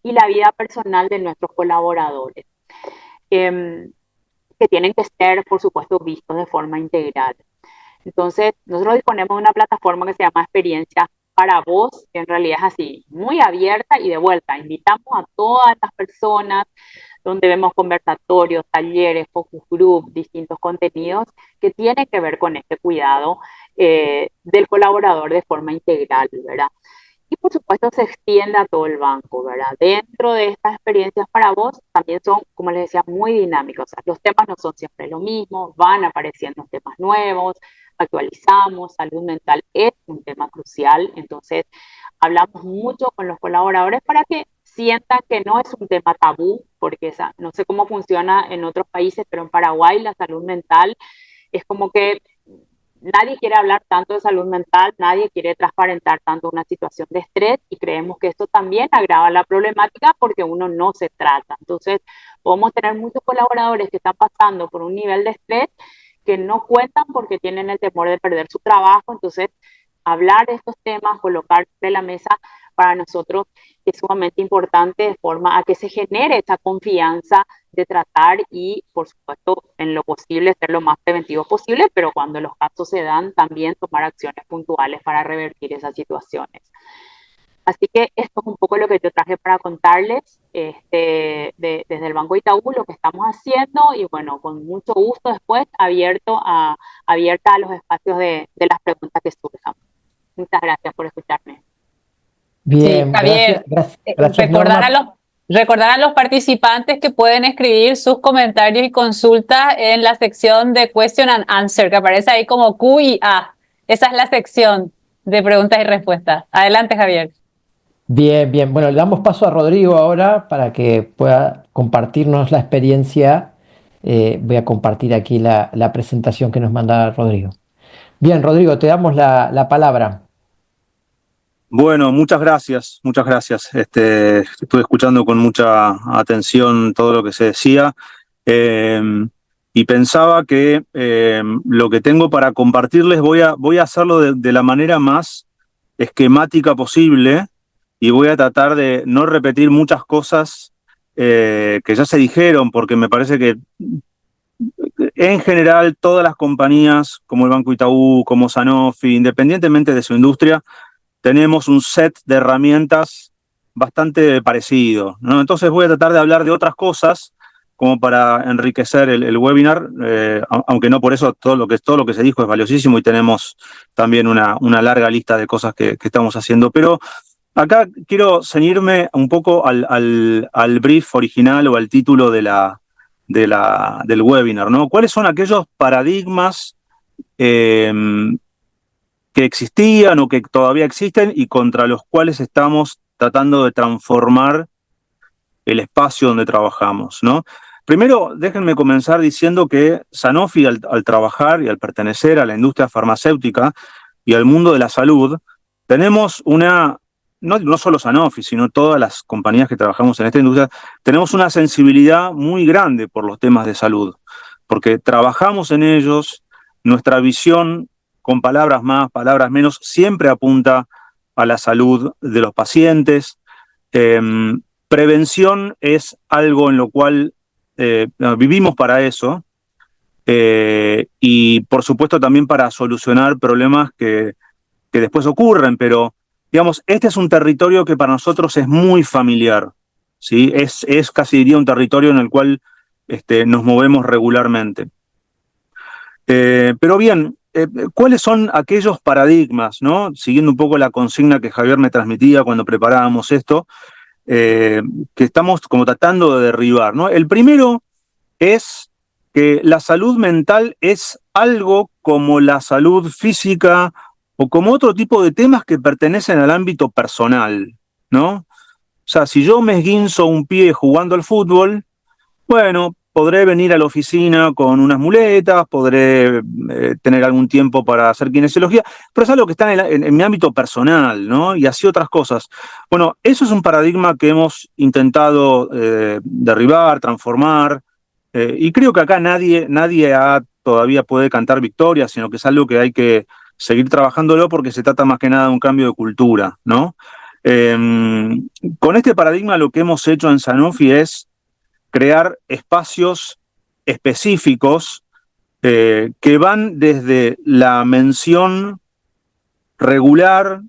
y la vida personal de nuestros colaboradores, que tienen que ser, por supuesto, vistos de forma integral. Entonces, nosotros disponemos de una plataforma que se llama Experiencia para Vos, que en realidad es así, muy abierta y de vuelta. Invitamos a todas las personas donde vemos conversatorios, talleres, focus group, distintos contenidos que tienen que ver con este cuidado del colaborador de forma integral, ¿verdad? Y por supuesto se extiende a todo el banco, ¿verdad? Dentro de estas experiencias para vos también son, como les decía, muy dinámicos. O sea, los temas no son siempre lo mismo, van apareciendo temas nuevos, actualizamos, salud mental es un tema crucial, entonces hablamos mucho con los colaboradores para que sientan que no es un tema tabú, porque no sé cómo funciona en otros países, pero en Paraguay la salud mental es como que nadie quiere hablar tanto de salud mental, nadie quiere transparentar tanto una situación de estrés y creemos que esto también agrava la problemática porque uno no se trata. Entonces, podemos tener muchos colaboradores que están pasando por un nivel de estrés que no cuentan porque tienen el temor de perder su trabajo. Entonces, hablar de estos temas, colocar sobre la mesa para nosotros es sumamente importante de forma a que se genere esa confianza de tratar y, por supuesto, en lo posible, ser lo más preventivos posible, pero cuando los casos se dan, también tomar acciones puntuales para revertir esas situaciones. Así que esto es un poco lo que yo traje para contarles desde el Banco Itaú, lo que estamos haciendo y bueno, con mucho gusto después abierta a los espacios de las preguntas que surjan. Muchas gracias por escucharme. Sí, Bien, Javier, gracias recordar Norma. recordar a los participantes que pueden escribir sus comentarios y consultas en la sección de Question and Answer, que aparece ahí como Q y A. Esa es la sección de preguntas y respuestas. Adelante, Javier. Bien, bien. Bueno, le damos paso a Rodrigo ahora para que pueda compartirnos la experiencia. Voy a compartir aquí la presentación que nos manda Rodrigo. Bien, Rodrigo, te damos la palabra. Bueno, muchas gracias, muchas gracias. Estuve escuchando con mucha atención todo lo que se decía. y pensaba que lo que tengo para compartirles voy a hacerlo de la manera más esquemática posible y voy a tratar de no repetir muchas cosas que ya se dijeron, porque me parece que en general todas las compañías como el Banco Itaú, como Sanofi, independientemente de su industria, tenemos un set de herramientas bastante parecido, ¿no? Entonces voy a tratar de hablar de otras cosas como para enriquecer el webinar, aunque no por eso todo lo que se dijo es valiosísimo y tenemos también una larga lista de cosas que estamos haciendo. Pero acá quiero ceñirme un poco al brief original o al título del webinar, ¿no? ¿Cuáles son aquellos paradigmas que existían o que todavía existen y contra los cuales estamos tratando de transformar el espacio donde trabajamos, ¿no? Primero, déjenme comenzar diciendo que Sanofi, al trabajar y al pertenecer a la industria farmacéutica y al mundo de la salud, tenemos no solo Sanofi, sino todas las compañías que trabajamos en esta industria, tenemos una sensibilidad muy grande por los temas de salud, porque trabajamos en ellos, nuestra visión, con palabras más, palabras menos, siempre apunta a la salud de los pacientes. Prevención es algo en lo cual vivimos para eso, y por supuesto también para solucionar problemas que después ocurren, pero digamos, este es un territorio que para nosotros es muy familiar, ¿sí? Es casi diría un territorio en el cual nos movemos regularmente. Pero bien, ¿cuáles son aquellos paradigmas, ¿no? Siguiendo un poco la consigna que Javier me transmitía cuando preparábamos esto, que estamos como tratando de derribar, ¿no? El primero es que la salud mental es algo como la salud física o como otro tipo de temas que pertenecen al ámbito personal, ¿no? O sea, si yo me esguinzo un pie jugando al fútbol, bueno, podré venir a la oficina con unas muletas, podré tener algún tiempo para hacer kinesiología, pero es algo que está en mi ámbito personal, ¿no? Y así otras cosas. Bueno, eso es un paradigma que hemos intentado derribar, transformar, y creo que acá nadie todavía puede cantar victoria, sino que es algo que hay que seguir trabajándolo porque se trata más que nada de un cambio de cultura, ¿no? Con este paradigma lo que hemos hecho en Sanofi es crear espacios específicos que van desde la mención regular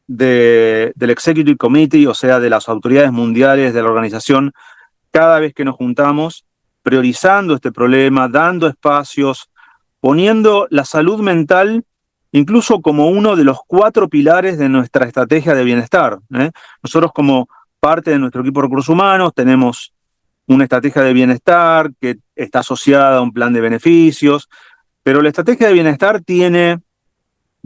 del Executive Committee, o sea, de las autoridades mundiales de la organización, cada vez que nos juntamos, priorizando este problema, dando espacios, poniendo la salud mental incluso como uno de los 4 pilares de nuestra estrategia de bienestar, ¿eh? Nosotros como parte de nuestro equipo de recursos humanos tenemos una estrategia de bienestar que está asociada a un plan de beneficios, pero la estrategia de bienestar tiene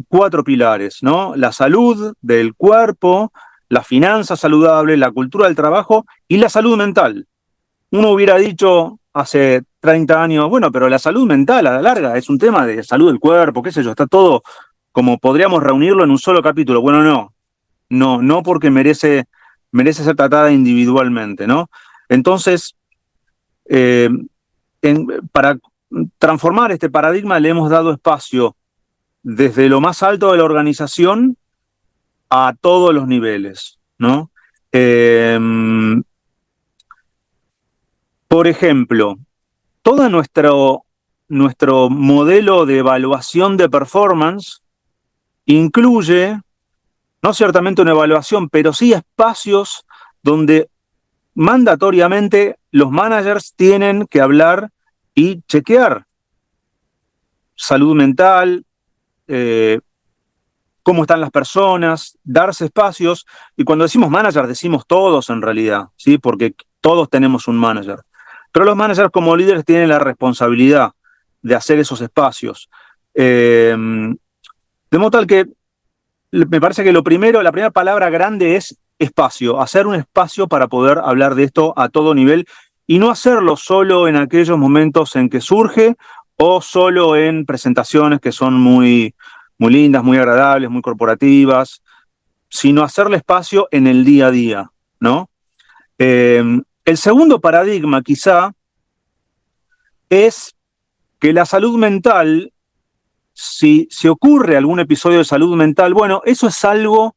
4 pilares, ¿no? La salud del cuerpo, la finanza saludable, la cultura del trabajo y la salud mental. Uno hubiera dicho hace 30 años, bueno, pero la salud mental a la larga es un tema de salud del cuerpo, qué sé yo, está todo como podríamos reunirlo en un solo capítulo. Bueno, no porque merece ser tratada individualmente, ¿no? Entonces, para transformar este paradigma le hemos dado espacio desde lo más alto de la organización a todos los niveles, ¿no? Por ejemplo, todo nuestro modelo de evaluación de performance incluye, no ciertamente una evaluación, pero sí espacios donde mandatoriamente los managers tienen que hablar y chequear salud mental, cómo están las personas, darse espacios. Y cuando decimos managers, decimos todos en realidad, ¿sí? Porque todos tenemos un manager. Pero los managers como líderes tienen la responsabilidad de hacer esos espacios. De modo tal que me parece que la primera palabra grande es espacio, hacer un espacio para poder hablar de esto a todo nivel y no hacerlo solo en aquellos momentos en que surge o solo en presentaciones que son muy, muy lindas, muy agradables, muy corporativas, sino hacerle espacio en el día a día, ¿no? El segundo paradigma quizá es que la salud mental, si ocurre algún episodio de salud mental, bueno, eso es algo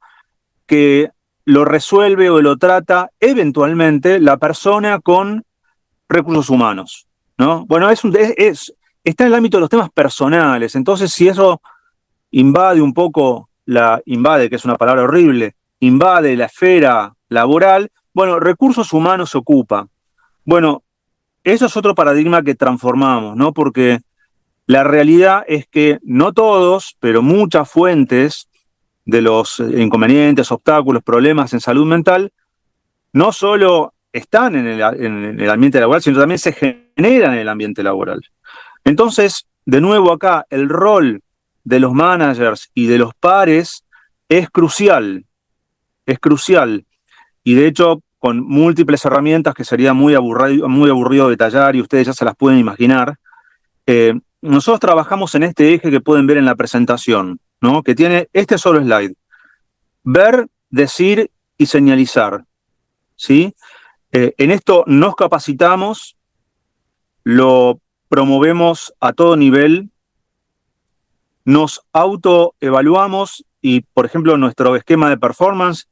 que lo resuelve o lo trata eventualmente la persona con recursos humanos, ¿no? Bueno, está en el ámbito de los temas personales, entonces si eso invade un poco, invade, que es una palabra horrible, invade la esfera laboral, bueno, recursos humanos se ocupa. Bueno, eso es otro paradigma que transformamos, ¿no? Porque la realidad es que no todos, pero muchas fuentes de los inconvenientes, obstáculos, problemas en salud mental, no solo están en el ambiente laboral, sino también se generan en el ambiente laboral. Entonces, de nuevo acá, el rol de los managers y de los pares es crucial, es crucial. Y de hecho, con múltiples herramientas que sería muy aburrido detallar y ustedes ya se las pueden imaginar, nosotros trabajamos en este eje que pueden ver en la presentación, ¿no? Que tiene este solo slide. Ver, decir y señalizar, ¿sí? En esto nos capacitamos, lo promovemos a todo nivel, nos autoevaluamos y, por ejemplo, nuestro esquema de performance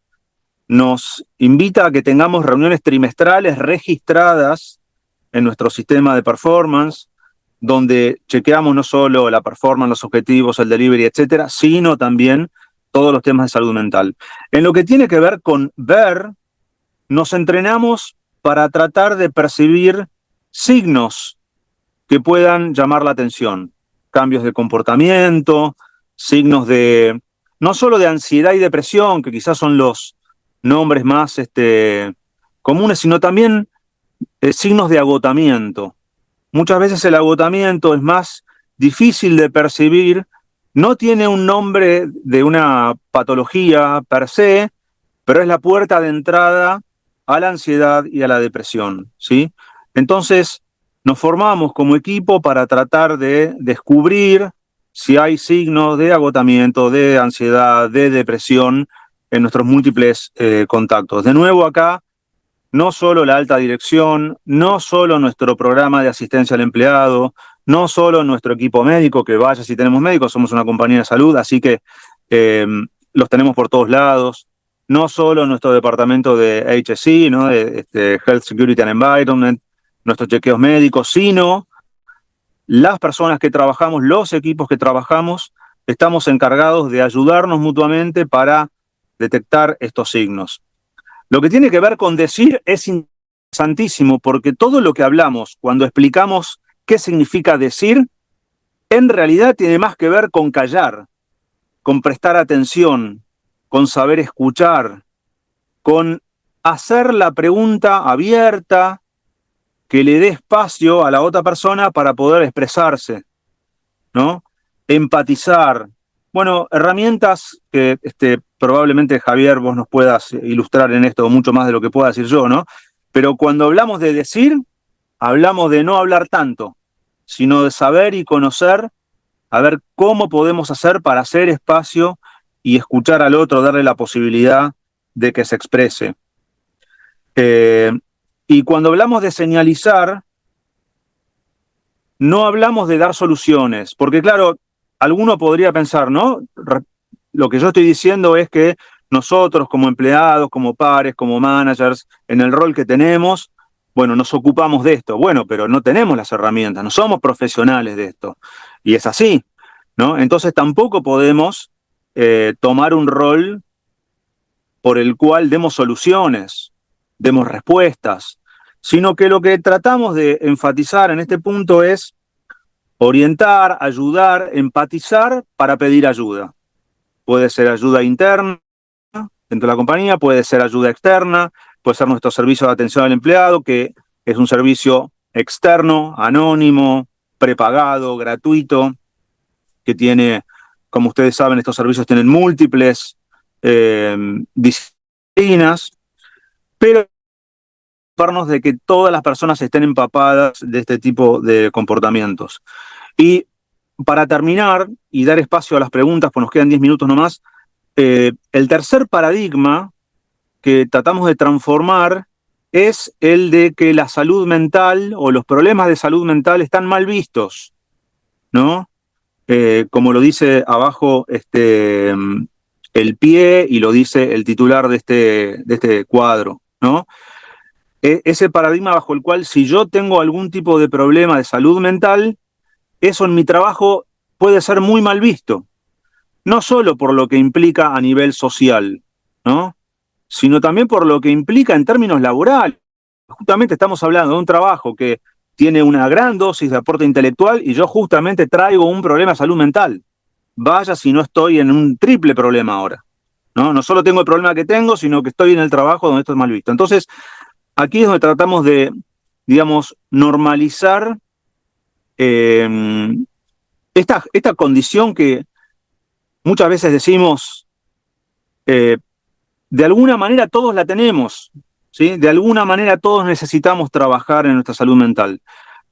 nos invita a que tengamos reuniones trimestrales registradas en nuestro sistema de performance, donde chequeamos no solo la performance, los objetivos, el delivery, etcétera, sino también todos los temas de salud mental. En lo que tiene que ver con ver, nos entrenamos para tratar de percibir signos que puedan llamar la atención, cambios de comportamiento, signos de, no solo de ansiedad y depresión, que quizás son los nombres más comunes, sino también signos de agotamiento. Muchas veces el agotamiento es más difícil de percibir, no tiene un nombre de una patología per se, pero es la puerta de entrada a la ansiedad y a la depresión, ¿sí? Entonces, nos formamos como equipo para tratar de descubrir si hay signos de agotamiento, de ansiedad, de depresión en nuestros múltiples contactos. De nuevo acá, no solo la alta dirección, no solo nuestro programa de asistencia al empleado, no solo nuestro equipo médico, que vaya si tenemos médicos, somos una compañía de salud, así que los tenemos por todos lados, no solo nuestro departamento de HSE, ¿no? de Health Security and Environment, nuestros chequeos médicos, sino las personas que trabajamos, los equipos que trabajamos, estamos encargados de ayudarnos mutuamente para detectar estos signos. Lo que tiene que ver con decir es interesantísimo porque todo lo que hablamos cuando explicamos qué significa decir, en realidad tiene más que ver con callar, con prestar atención, con saber escuchar, con hacer la pregunta abierta que le dé espacio a la otra persona para poder expresarse, ¿no? Empatizar. Bueno, herramientas que probablemente, Javier, vos nos puedas ilustrar en esto mucho más de lo que pueda decir yo, ¿no? Pero cuando hablamos de decir, hablamos de no hablar tanto, sino de saber y conocer, a ver cómo podemos hacer para hacer espacio y escuchar al otro, darle la posibilidad de que se exprese. Y cuando hablamos de señalizar, no hablamos de dar soluciones, porque claro, alguno podría pensar, ¿no? Lo que yo estoy diciendo es que nosotros como empleados, como pares, como managers, en el rol que tenemos, bueno, nos ocupamos de esto. Bueno, pero no tenemos las herramientas, no somos profesionales de esto. Y es así, ¿no? Entonces tampoco podemos tomar un rol por el cual demos soluciones, demos respuestas, sino que lo que tratamos de enfatizar en este punto es orientar, ayudar, empatizar para pedir ayuda. Puede ser ayuda interna dentro de la compañía, puede ser ayuda externa, puede ser nuestro servicio de atención al empleado, que es un servicio externo, anónimo, prepagado, gratuito, que tiene, como ustedes saben, estos servicios tienen múltiples disciplinas, pero de que todas las personas estén empapadas de este tipo de comportamientos. Y para terminar y dar espacio a las preguntas, pues nos quedan 10 minutos nomás, el tercer paradigma que tratamos de transformar es el de que la salud mental o los problemas de salud mental están mal vistos. ¿no? Como lo dice abajo el pie y lo dice el titular de este cuadro, ¿no? Ese paradigma bajo el cual si yo tengo algún tipo de problema de salud mental, eso en mi trabajo puede ser muy mal visto, no solo por lo que implica a nivel social, ¿no? Sino también por lo que implica en términos laborales. Justamente estamos hablando de un trabajo que tiene una gran dosis de aporte intelectual y yo justamente traigo un problema de salud mental. Vaya si no estoy en un triple problema ahora, ¿no? No solo tengo el problema que tengo, sino que estoy en el trabajo donde esto es mal visto. Entonces, aquí es donde tratamos de, digamos, normalizar esta condición que muchas veces decimos, de alguna manera todos la tenemos, ¿sí? De alguna manera todos necesitamos trabajar en nuestra salud mental.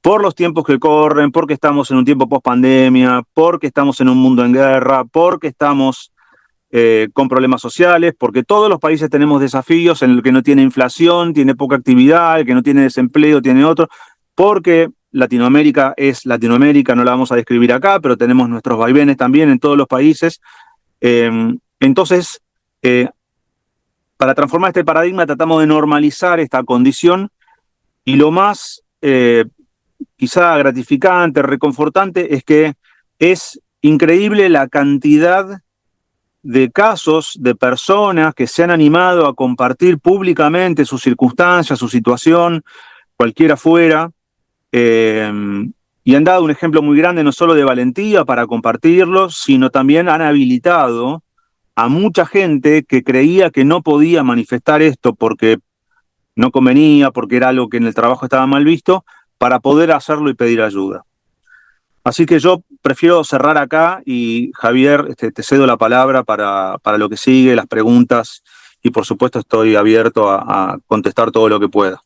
Por los tiempos que corren, porque estamos en un tiempo post pandemia, porque estamos en un mundo en guerra, porque estamos con problemas sociales, porque todos los países tenemos desafíos en el que no tiene inflación, tiene poca actividad, el que no tiene desempleo tiene otro, porque Latinoamérica es Latinoamérica, no la vamos a describir acá, pero tenemos nuestros vaivenes también en todos los países. Entonces, para transformar este paradigma tratamos de normalizar esta condición y lo más quizá gratificante, reconfortante, es que es increíble la cantidad de casos de personas que se han animado a compartir públicamente sus circunstancias, su situación, cualquiera fuera, y han dado un ejemplo muy grande no solo de valentía para compartirlo, sino también han habilitado a mucha gente que creía que no podía manifestar esto porque no convenía, porque era algo que en el trabajo estaba mal visto, para poder hacerlo y pedir ayuda. Así que yo prefiero cerrar acá y Javier, te cedo la palabra para lo que sigue, las preguntas, y por supuesto estoy abierto a contestar todo lo que pueda.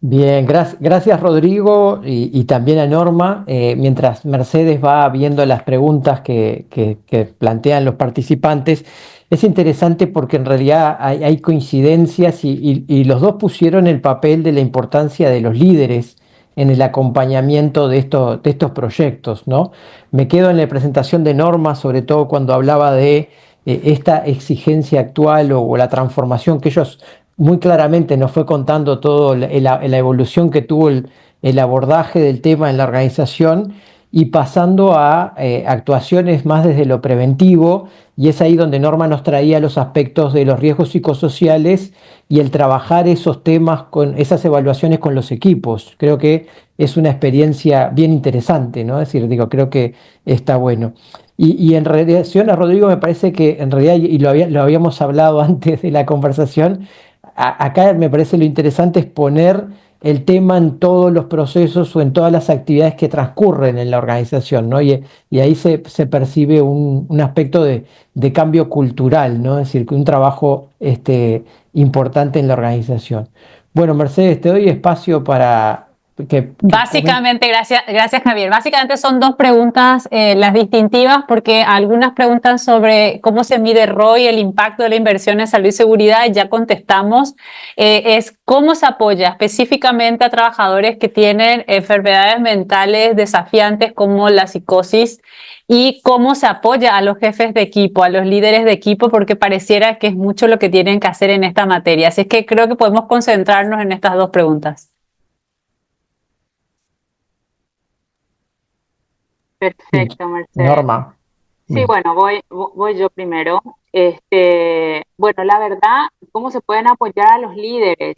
Bien, gracias Rodrigo y también a Norma. Mientras Mercedes va viendo las preguntas que plantean los participantes, es interesante porque en realidad hay coincidencias y los dos pusieron el papel de la importancia de los líderes en el acompañamiento de estos proyectos, ¿no? Me quedo en la presentación de Norma, sobre todo cuando hablaba de esta exigencia actual o la transformación que ellos muy claramente nos fue contando todo la evolución que tuvo el abordaje del tema en la organización y pasando a actuaciones más desde lo preventivo, y es ahí donde Norma nos traía los aspectos de los riesgos psicosociales y el trabajar esos temas con esas evaluaciones con los equipos. Creo que es una experiencia bien interesante, ¿no? Es decir, digo, creo que está bueno. Y en relación a Rodrigo, me parece que en realidad, y lo habíamos hablado antes de la conversación, acá me parece lo interesante es poner el tema en todos los procesos o en todas las actividades que transcurren en la organización, ¿no? Y ahí se percibe un aspecto de cambio cultural, ¿no? Es decir, que un trabajo importante en la organización. Bueno, Mercedes, te doy espacio para que Básicamente, gracias Javier. Básicamente son dos preguntas, las distintivas, porque algunas preguntan sobre cómo se mide ROI, el impacto de la inversión en salud y seguridad, y ya contestamos. Es cómo se apoya específicamente a trabajadores que tienen enfermedades mentales desafiantes como la psicosis, y cómo se apoya a los jefes de equipo, a los líderes de equipo, porque pareciera que es mucho lo que tienen que hacer en esta materia. Así es que creo que podemos concentrarnos en estas dos preguntas. Perfecto, Mercedes. Norma. Sí, Bien. bueno, voy yo primero. Bueno, la verdad, ¿cómo se pueden apoyar a los líderes?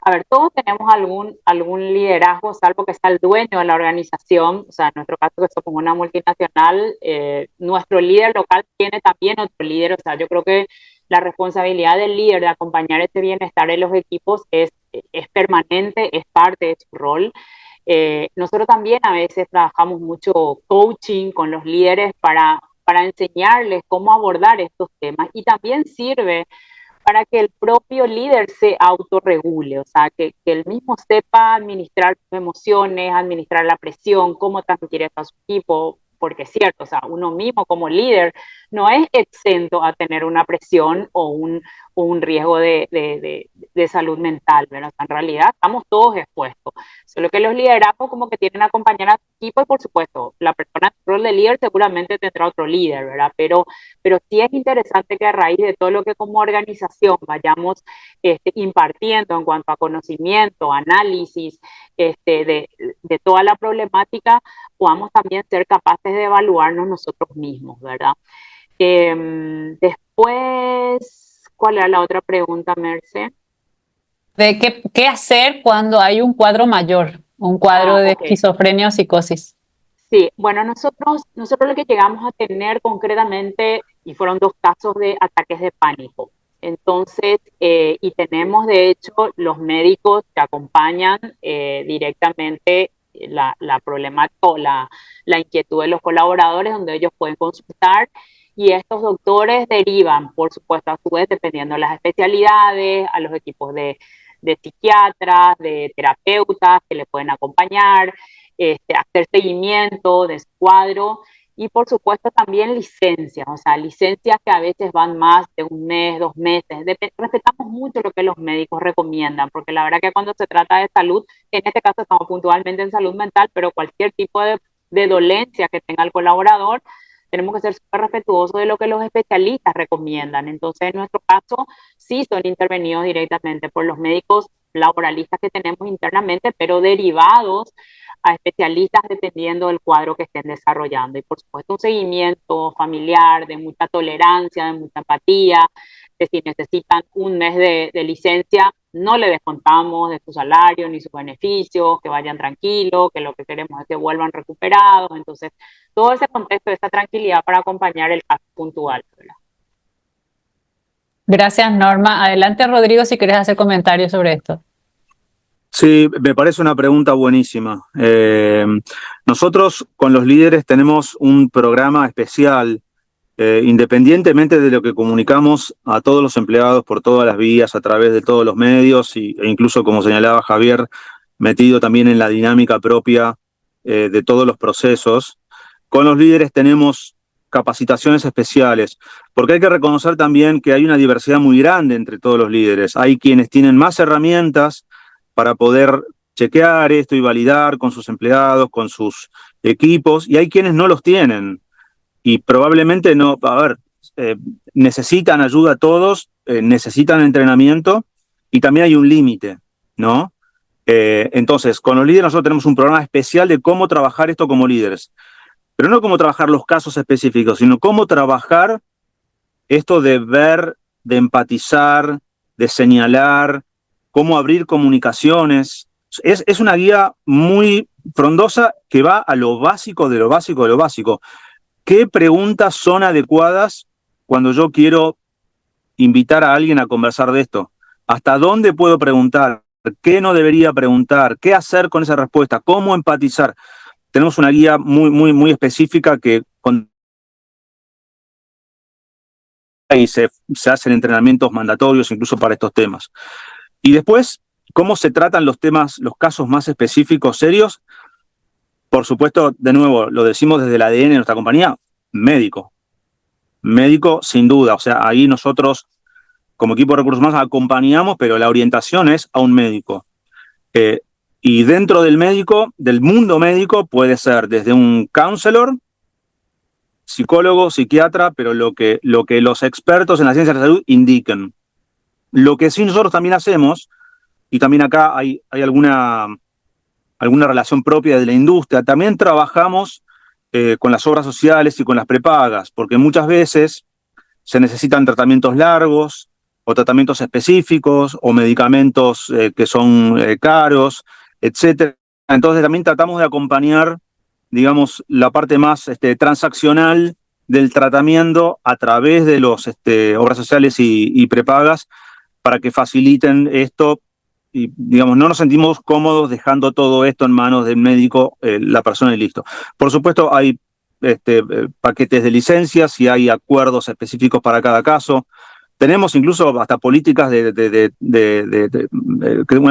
A ver, todos tenemos algún liderazgo, salvo que sea el dueño de la organización. O sea, en nuestro caso, que somos una multinacional, nuestro líder local tiene también otro líder. O sea, yo creo que la responsabilidad del líder de acompañar ese bienestar en los equipos es permanente, es parte de su rol. Nosotros también a veces trabajamos mucho coaching con los líderes para enseñarles cómo abordar estos temas, y también sirve para que el propio líder se autorregule, o sea, que él mismo sepa administrar sus emociones, administrar la presión, cómo transmitir esto a su equipo, porque es cierto, o sea, uno mismo como líder no es exento a tener una presión o un riesgo de salud mental, ¿verdad? O sea, en realidad estamos todos expuestos. Solo que los liderazgos como que tienen que acompañar a su equipo y por supuesto, la persona en rol de líder seguramente tendrá otro líder, ¿verdad? Pero sí es interesante que a raíz de todo lo que como organización vayamos impartiendo en cuanto a conocimiento, análisis de toda la problemática, podamos también ser capaces de evaluarnos nosotros mismos, ¿verdad? Después, ¿cuál era la otra pregunta, Merce? De qué hacer cuando hay un cuadro mayor, un cuadro de Ok. esquizofrenia o psicosis. Sí, bueno, nosotros lo que llegamos a tener concretamente, y fueron 2 casos de ataques de pánico. Entonces, y tenemos de hecho los médicos que acompañan directamente la problemática o la inquietud de los colaboradores, donde ellos pueden consultar. Y estos doctores derivan, por supuesto, a su vez, dependiendo de las especialidades, a los equipos de psiquiatras, de terapeutas que le pueden acompañar, hacer seguimiento de su cuadro y por supuesto también licencias, o sea, licencias que a veces van más de 1 mes, 2 meses. Respetamos mucho lo que los médicos recomiendan, porque la verdad que cuando se trata de salud, en este caso estamos puntualmente en salud mental, pero cualquier tipo de dolencia que tenga el colaborador, tenemos que ser súper respetuosos de lo que los especialistas recomiendan. Entonces, en nuestro caso, sí son intervenidos directamente por los médicos laboralistas que tenemos internamente, pero derivados a especialistas dependiendo del cuadro que estén desarrollando. Y por supuesto un seguimiento familiar, de mucha tolerancia, de mucha empatía, que si necesitan 1 mes de licencia, no le descontamos de su salario ni sus beneficios, que vayan tranquilos, que lo que queremos es que vuelvan recuperados. Entonces, todo ese contexto, esa tranquilidad para acompañar el caso puntual, ¿verdad? Gracias, Norma. Adelante, Rodrigo, si quieres hacer comentarios sobre esto. Sí, me parece una pregunta buenísima. Nosotros con los líderes tenemos un programa especial, independientemente de lo que comunicamos a todos los empleados por todas las vías, a través de todos los medios, e incluso, como señalaba Javier, metido también en la dinámica propia de todos los procesos. Con los líderes tenemos capacitaciones especiales, porque hay que reconocer también que hay una diversidad muy grande entre todos los líderes. Hay quienes tienen más herramientas para poder chequear esto y validar con sus empleados, con sus equipos, y hay quienes no los tienen. Y probablemente no, a ver, necesitan ayuda todos, necesitan entrenamiento, y también hay un límite, ¿no? Entonces, con los líderes nosotros tenemos un programa especial de cómo trabajar esto como líderes. Pero no cómo trabajar los casos específicos, sino cómo trabajar esto de ver, de empatizar, de señalar, cómo abrir comunicaciones. Es una guía muy frondosa que va a lo básico de lo básico de lo básico. ¿Qué preguntas son adecuadas cuando yo quiero invitar a alguien a conversar de esto? ¿Hasta dónde puedo preguntar? ¿Qué no debería preguntar? ¿Qué hacer con esa respuesta? ¿Cómo empatizar? Tenemos una guía muy específica que y se hacen entrenamientos mandatorios incluso para estos temas. Y después, ¿cómo se tratan los temas, los casos más específicos, serios? Por supuesto, de nuevo, lo decimos desde el ADN de nuestra compañía, médico. Médico, sin duda. O sea, ahí nosotros, como equipo de recursos humanos, acompañamos, pero la orientación es a un médico. Y dentro del médico, del mundo médico, puede ser desde un counselor, psicólogo, psiquiatra, pero lo que los expertos en la ciencia de la salud indican. Lo que sí nosotros también hacemos, y también acá hay alguna relación propia de la industria, también trabajamos con las obras sociales y con las prepagas, porque muchas veces se necesitan tratamientos largos, o tratamientos específicos, o medicamentos que son caros, etc. Entonces también tratamos de acompañar, digamos, la parte más transaccional del tratamiento a través de los obras sociales y prepagas para que faciliten esto y, digamos, no nos sentimos cómodos dejando todo esto en manos del médico, la persona y listo. Por supuesto, hay paquetes de licencias y hay acuerdos específicos para cada caso. Tenemos incluso hasta políticas una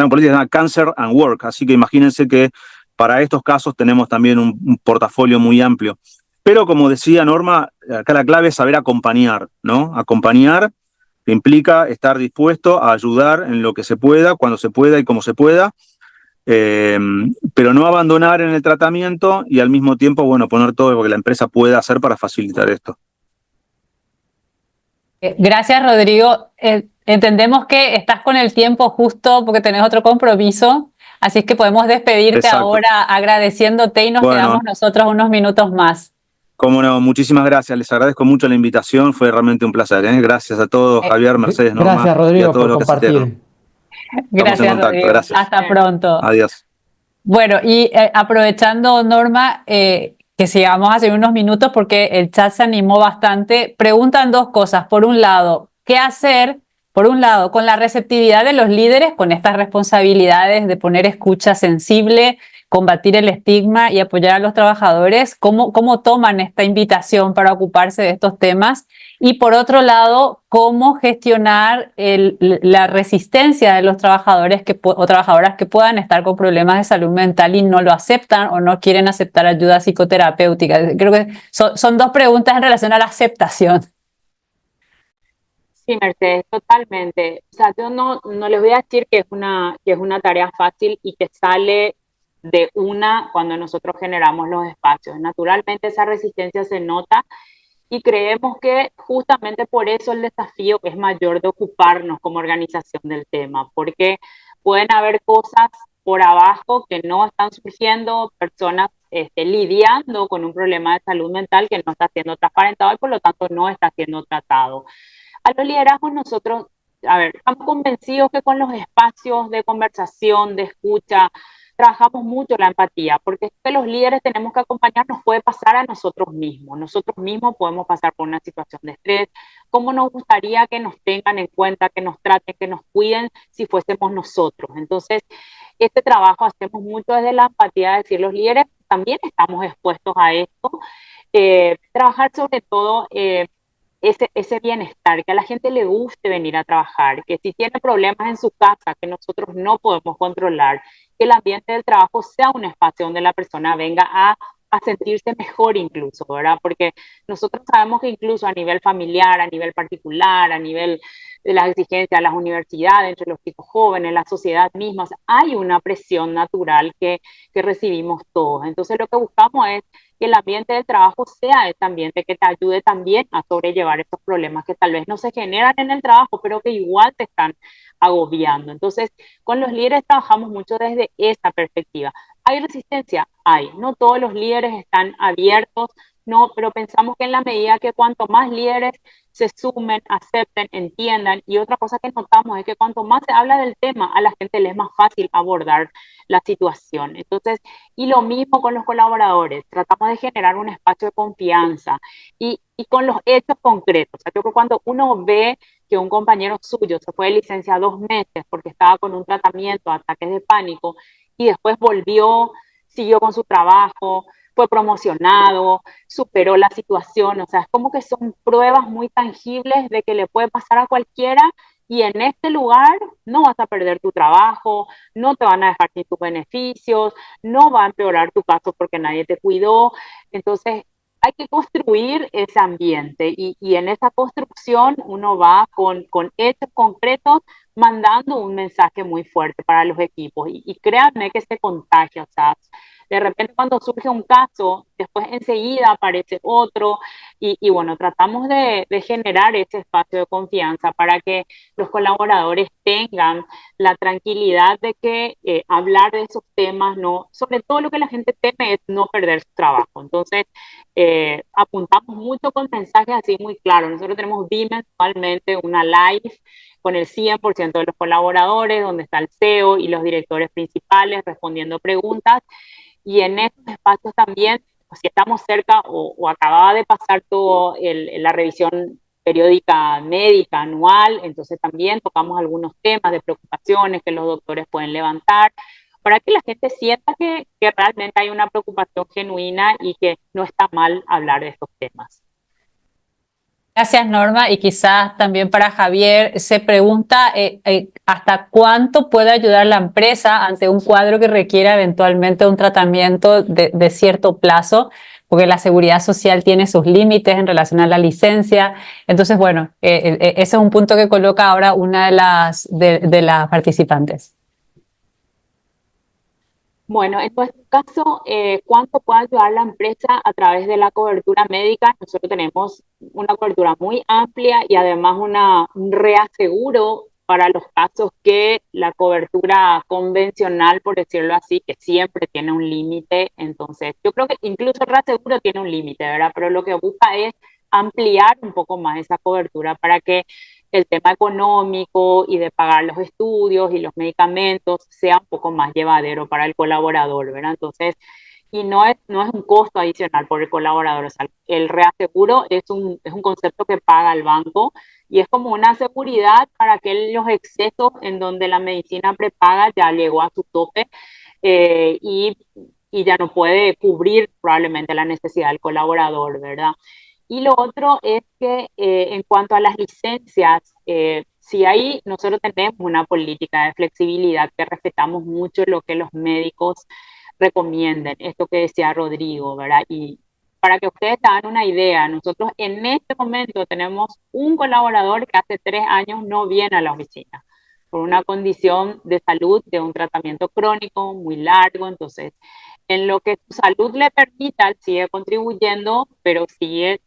política que se llama Cancer and Work, así que imagínense que para estos casos tenemos también un portafolio muy amplio. Pero como decía Norma, acá la clave es saber acompañar, ¿no? Acompañar implica estar dispuesto a ayudar en lo que se pueda, cuando se pueda y como se pueda, pero no abandonar en el tratamiento y al mismo tiempo, bueno, poner todo lo que la empresa pueda hacer para facilitar esto. Gracias, Rodrigo. Entendemos que estás con el tiempo justo porque tenés otro compromiso, así es que podemos despedirte Exacto. ahora agradeciéndote y nos quedamos nosotros unos minutos más. Cómo no, muchísimas gracias, les agradezco mucho la invitación, fue realmente un placer, ¿eh? Gracias a todos, Javier, Mercedes, Norma, Gracias, Rodrigo, y a todos por los que compartir. Estamos en contacto, Rodrigo. gracias. Hasta pronto. Adiós. Bueno, y aprovechando, Norma, que sigamos hace unos minutos porque el chat se animó bastante, preguntan dos cosas. Por un lado, ¿qué hacer? Por un lado, con la receptividad de los líderes, con estas responsabilidades de poner escucha sensible, combatir el estigma y apoyar a los trabajadores, ¿cómo toman esta invitación para ocuparse de estos temas? Y por otro lado, ¿cómo gestionar la resistencia de los trabajadores o trabajadoras que puedan estar con problemas de salud mental y no lo aceptan o no quieren aceptar ayuda psicoterapéutica? Creo que son dos preguntas en relación a la aceptación. Sí, Mercedes, totalmente. O sea, yo no les voy a decir que es una tarea fácil y que sale de una cuando nosotros generamos los espacios. Naturalmente esa resistencia se nota y creemos que justamente por eso el desafío es mayor de ocuparnos como organización del tema, porque pueden haber cosas por abajo que no están surgiendo, personas lidiando con un problema de salud mental que no está siendo transparentado y por lo tanto no está siendo tratado. A los liderazgos nosotros, a ver, estamos convencidos que con los espacios de conversación, de escucha, trabajamos mucho la empatía, porque es que los líderes tenemos que acompañarnos, puede pasar a nosotros mismos. Nosotros mismos podemos pasar por una situación de estrés. ¿Cómo nos gustaría que nos tengan en cuenta, que nos traten, que nos cuiden si fuésemos nosotros? Entonces, este trabajo hacemos mucho desde la empatía, es decir, los líderes también estamos expuestos a esto. Trabajar sobre todo ese bienestar, que a la gente le guste venir a trabajar, que si tiene problemas en su casa que nosotros no podemos controlar, que el ambiente del trabajo sea un espacio donde la persona venga a sentirse mejor incluso, ¿verdad? Porque nosotros sabemos que incluso a nivel familiar, a nivel particular, a nivel de las exigencias de las universidades, entre los chicos jóvenes, la sociedad misma, o sea, hay una presión natural que recibimos todos. Entonces lo que buscamos es que el ambiente del trabajo sea ese ambiente que te ayude también a sobrellevar estos problemas que tal vez no se generan en el trabajo, pero que igual te están agobiando. Entonces, con los líderes trabajamos mucho desde esa perspectiva. ¿Hay resistencia? Hay. No todos los líderes están abiertos, no, pero pensamos que en la medida que cuanto más líderes se sumen, acepten, entiendan, y otra cosa que notamos es que cuanto más se habla del tema, a la gente le es más fácil abordar la situación. Entonces, y lo mismo con los colaboradores, tratamos de generar un espacio de confianza y con los hechos concretos. O sea, yo creo que cuando uno ve que un compañero suyo se fue de licencia 2 meses porque estaba con un tratamiento, ataques de pánico, y después volvió, siguió con su trabajo, fue promocionado, superó la situación, o sea, es como que son pruebas muy tangibles de que le puede pasar a cualquiera y en este lugar no vas a perder tu trabajo, no te van a dejar sin tus beneficios, no va a empeorar tu caso porque nadie te cuidó. Entonces, hay que construir ese ambiente y en esa construcción uno va con hechos concretos mandando un mensaje muy fuerte para los equipos y créanme que se contagia, o sea, de repente cuando surge un caso, después enseguida aparece otro y bueno, tratamos de generar ese espacio de confianza para que los colaboradores tengan la tranquilidad de que hablar de esos temas, no, sobre todo lo que la gente teme es no perder su trabajo. Entonces, apuntamos mucho con mensajes así muy claros. Nosotros tenemos bimensualmente una live con el 100% de los colaboradores, donde está el CEO y los directores principales respondiendo preguntas. Y en estos espacios también, si estamos cerca o acababa de pasar todo la revisión periódica médica anual, entonces también tocamos algunos temas de preocupaciones que los doctores pueden levantar para que la gente sienta que realmente hay una preocupación genuina y que no está mal hablar de estos temas. Gracias, Norma. Y quizás también para Javier, se pregunta ¿hasta cuánto puede ayudar la empresa ante un cuadro que requiera eventualmente un tratamiento de cierto plazo? porque la seguridad social tiene sus límites en relación a la licencia. Entonces, bueno, ese es un punto que coloca ahora una de las participantes. Bueno, en nuestro caso, ¿cuánto puede ayudar la empresa a través de la cobertura médica? Nosotros tenemos una cobertura muy amplia y además un reaseguro para los casos que la cobertura convencional, por decirlo así, que siempre tiene un límite. Entonces, yo creo que incluso el reaseguro tiene un límite, ¿verdad? Pero lo que busca es ampliar un poco más esa cobertura para que el tema económico y de pagar los estudios y los medicamentos sea un poco más llevadero para el colaborador, ¿verdad? Entonces, y no es un costo adicional por el colaborador, o sea, el reaseguro es un concepto que paga el banco y es como una seguridad para aquellos excesos en donde la medicina prepaga ya llegó a su tope eh, y, y ya no puede cubrir probablemente la necesidad del colaborador, ¿verdad? Y lo otro es que en cuanto a las licencias, si ahí nosotros tenemos una política de flexibilidad que respetamos mucho lo que los médicos recomienden, esto que decía Rodrigo, ¿verdad? Y para que ustedes tengan una idea, nosotros en este momento tenemos un colaborador que hace 3 años no viene a la oficina por una condición de salud, de un tratamiento crónico muy largo, entonces en lo que su salud le permita, sigue contribuyendo, pero sigue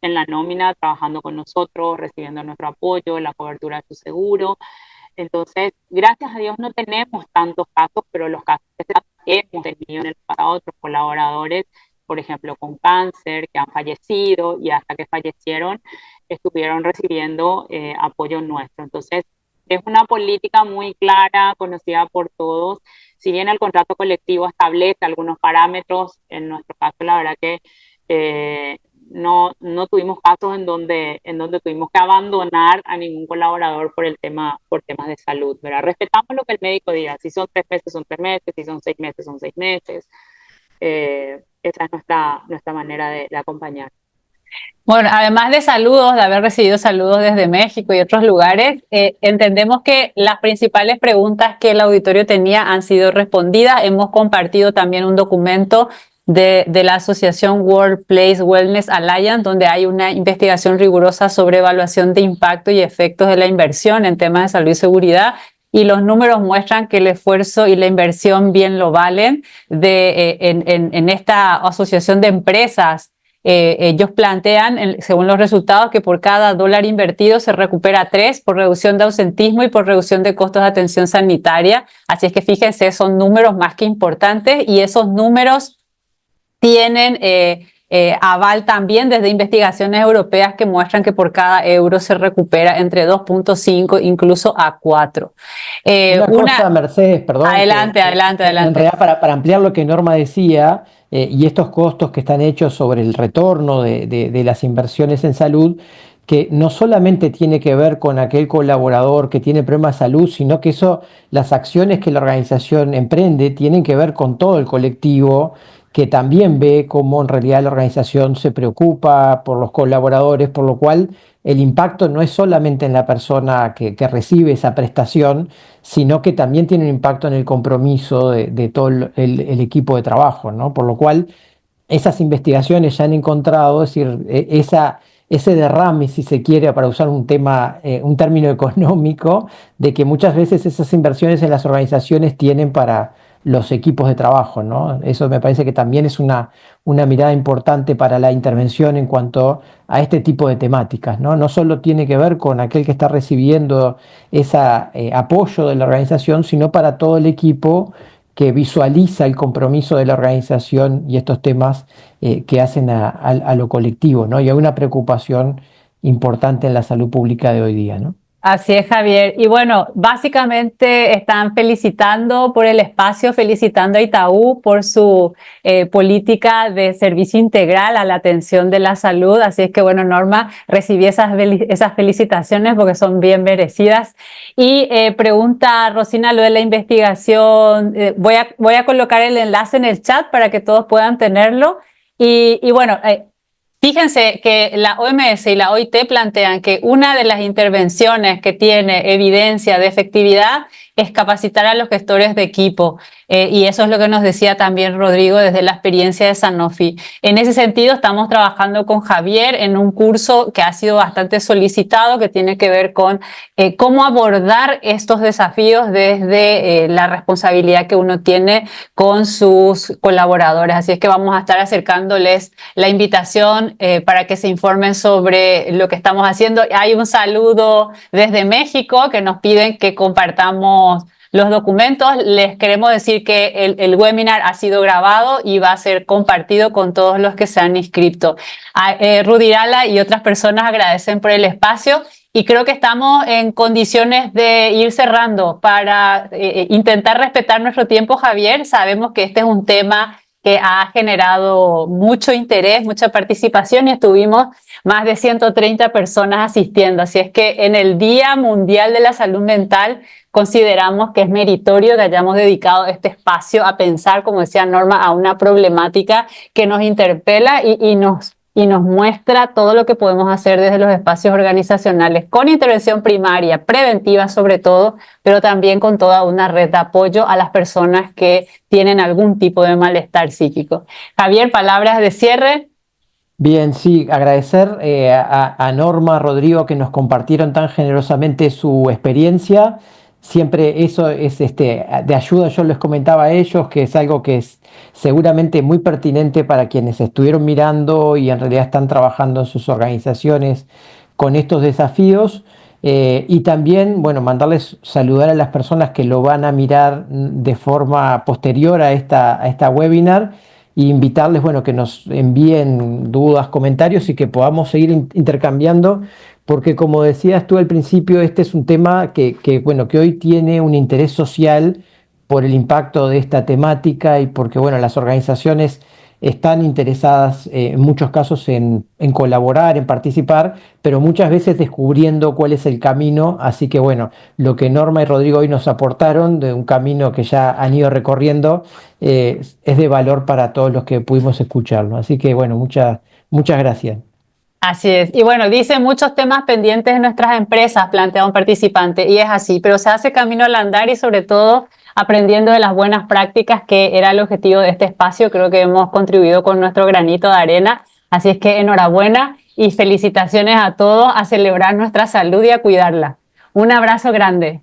en la nómina, trabajando con nosotros, recibiendo nuestro apoyo, la cobertura de su seguro. Entonces, gracias a Dios no tenemos tantos casos, pero los casos que hemos tenido en el pasado, otros colaboradores, por ejemplo, con cáncer, que han fallecido y hasta que fallecieron, estuvieron recibiendo apoyo nuestro. Entonces, es una política muy clara, conocida por todos. Si bien el contrato colectivo establece algunos parámetros, en nuestro caso, la verdad que no tuvimos casos en donde tuvimos que abandonar a ningún colaborador por temas de salud, ¿verdad? Respetamos lo que el médico diga, si son 3 meses, son 3 meses, si son 6 meses, son 6 meses. Esa es nuestra manera de acompañar. Bueno, además de saludos, de haber recibido saludos desde México y otros lugares, entendemos que las principales preguntas que el auditorio tenía han sido respondidas. Hemos compartido también un documento de la asociación Workplace Wellness Alliance, donde hay una investigación rigurosa sobre evaluación de impacto y efectos de la inversión en temas de salud y seguridad. Y los números muestran que el esfuerzo y la inversión bien lo valen en esta asociación de empresas. Ellos plantean, según los resultados, que por cada dólar invertido se recupera 3 por reducción de ausentismo y por reducción de costos de atención sanitaria. Así es que fíjense, son números más que importantes y esos números tienen aval también desde investigaciones europeas que muestran que por cada euro se recupera entre 2.5 incluso a 4. Una cosa, Mercedes, perdón. Adelante. En realidad, para ampliar lo que Norma decía, y estos costos que están hechos sobre el retorno de las inversiones en salud, que no solamente tiene que ver con aquel colaborador que tiene problemas de salud, sino que las acciones que la organización emprende tienen que ver con todo el colectivo, que también ve cómo en realidad la organización se preocupa por los colaboradores, por lo cual el impacto no es solamente en la persona que recibe esa prestación, sino que también tiene un impacto en el compromiso de todo el equipo de trabajo, ¿no? Por lo cual esas investigaciones ya han encontrado, es decir, ese derrame, si se quiere, para usar un término económico, de que muchas veces esas inversiones en las organizaciones tienen para los equipos de trabajo, ¿no? Eso me parece que también es una mirada importante para la intervención en cuanto a este tipo de temáticas, ¿no? No solo tiene que ver con aquel que está recibiendo ese apoyo de la organización, sino para todo el equipo que visualiza el compromiso de la organización y estos temas que hacen a lo colectivo, ¿no? Y hay una preocupación importante en la salud pública de hoy día, ¿no? Así es, Javier. Y bueno, básicamente están felicitando por el espacio, felicitando a Itaú por su política de servicio integral a la atención de la salud. Así es que, bueno, Norma, recibí esas felicitaciones porque son bien merecidas. Y pregunta Rosina lo de la investigación. Voy a colocar el enlace en el chat para que todos puedan tenerlo. Y bueno, fíjense que la OMS y la OIT plantean que una de las intervenciones que tiene evidencia de efectividad es capacitar a los gestores de equipo. Y eso es lo que nos decía también Rodrigo desde la experiencia de Sanofi. En ese sentido, estamos trabajando con Javier en un curso que ha sido bastante solicitado, que tiene que ver con cómo abordar estos desafíos desde la responsabilidad que uno tiene con sus colaboradores. Así es que vamos a estar acercándoles la invitación para que se informen sobre lo que estamos haciendo. Hay un saludo desde México que nos piden que compartamos los documentos. Les queremos decir que el webinar ha sido grabado y va a ser compartido con todos los que se han inscrito. Rudirala y otras personas agradecen por el espacio y creo que estamos en condiciones de ir cerrando para intentar respetar nuestro tiempo, Javier. Sabemos que este es un tema que ha generado mucho interés, mucha participación y estuvimos más de 130 personas asistiendo. Así es que en el Día Mundial de la Salud Mental consideramos que es meritorio que hayamos dedicado este espacio a pensar, como decía Norma, a una problemática que nos interpela y nos muestra todo lo que podemos hacer desde los espacios organizacionales, con intervención primaria, preventiva sobre todo, pero también con toda una red de apoyo a las personas que tienen algún tipo de malestar psíquico. Javier, palabras de cierre. Bien, sí, agradecer a Norma, Rodrigo, que nos compartieron tan generosamente su experiencia. Siempre eso es de ayuda, yo les comentaba a ellos que es algo que es seguramente muy pertinente para quienes estuvieron mirando y en realidad están trabajando en sus organizaciones con estos desafíos. Y también, bueno, mandarles saludar a las personas que lo van a mirar de forma posterior a esta webinar y invitarles, bueno, que nos envíen dudas, comentarios y que podamos seguir intercambiando, porque como decías tú al principio, este es un tema bueno, que hoy tiene un interés social por el impacto de esta temática y porque, bueno, las organizaciones están interesadas en muchos casos en colaborar, en participar, pero muchas veces descubriendo cuál es el camino. Así que bueno, lo que Norma y Rodrigo hoy nos aportaron de un camino que ya han ido recorriendo es de valor para todos los que pudimos escucharlo. Así que bueno, muchas gracias. Así es. Y bueno, dice muchos temas pendientes en nuestras empresas, plantea un participante, y es así, pero se hace camino al andar y sobre todo aprendiendo de las buenas prácticas, que era el objetivo de este espacio. Creo que hemos contribuido con nuestro granito de arena. Así es que enhorabuena y felicitaciones a todos, a celebrar nuestra salud y a cuidarla. Un abrazo grande.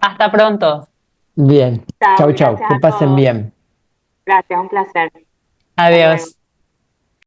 Hasta pronto. Bien, Chao, chau, gracias que a pasen todos. bien. Gracias, un placer. Hasta luego. Adiós.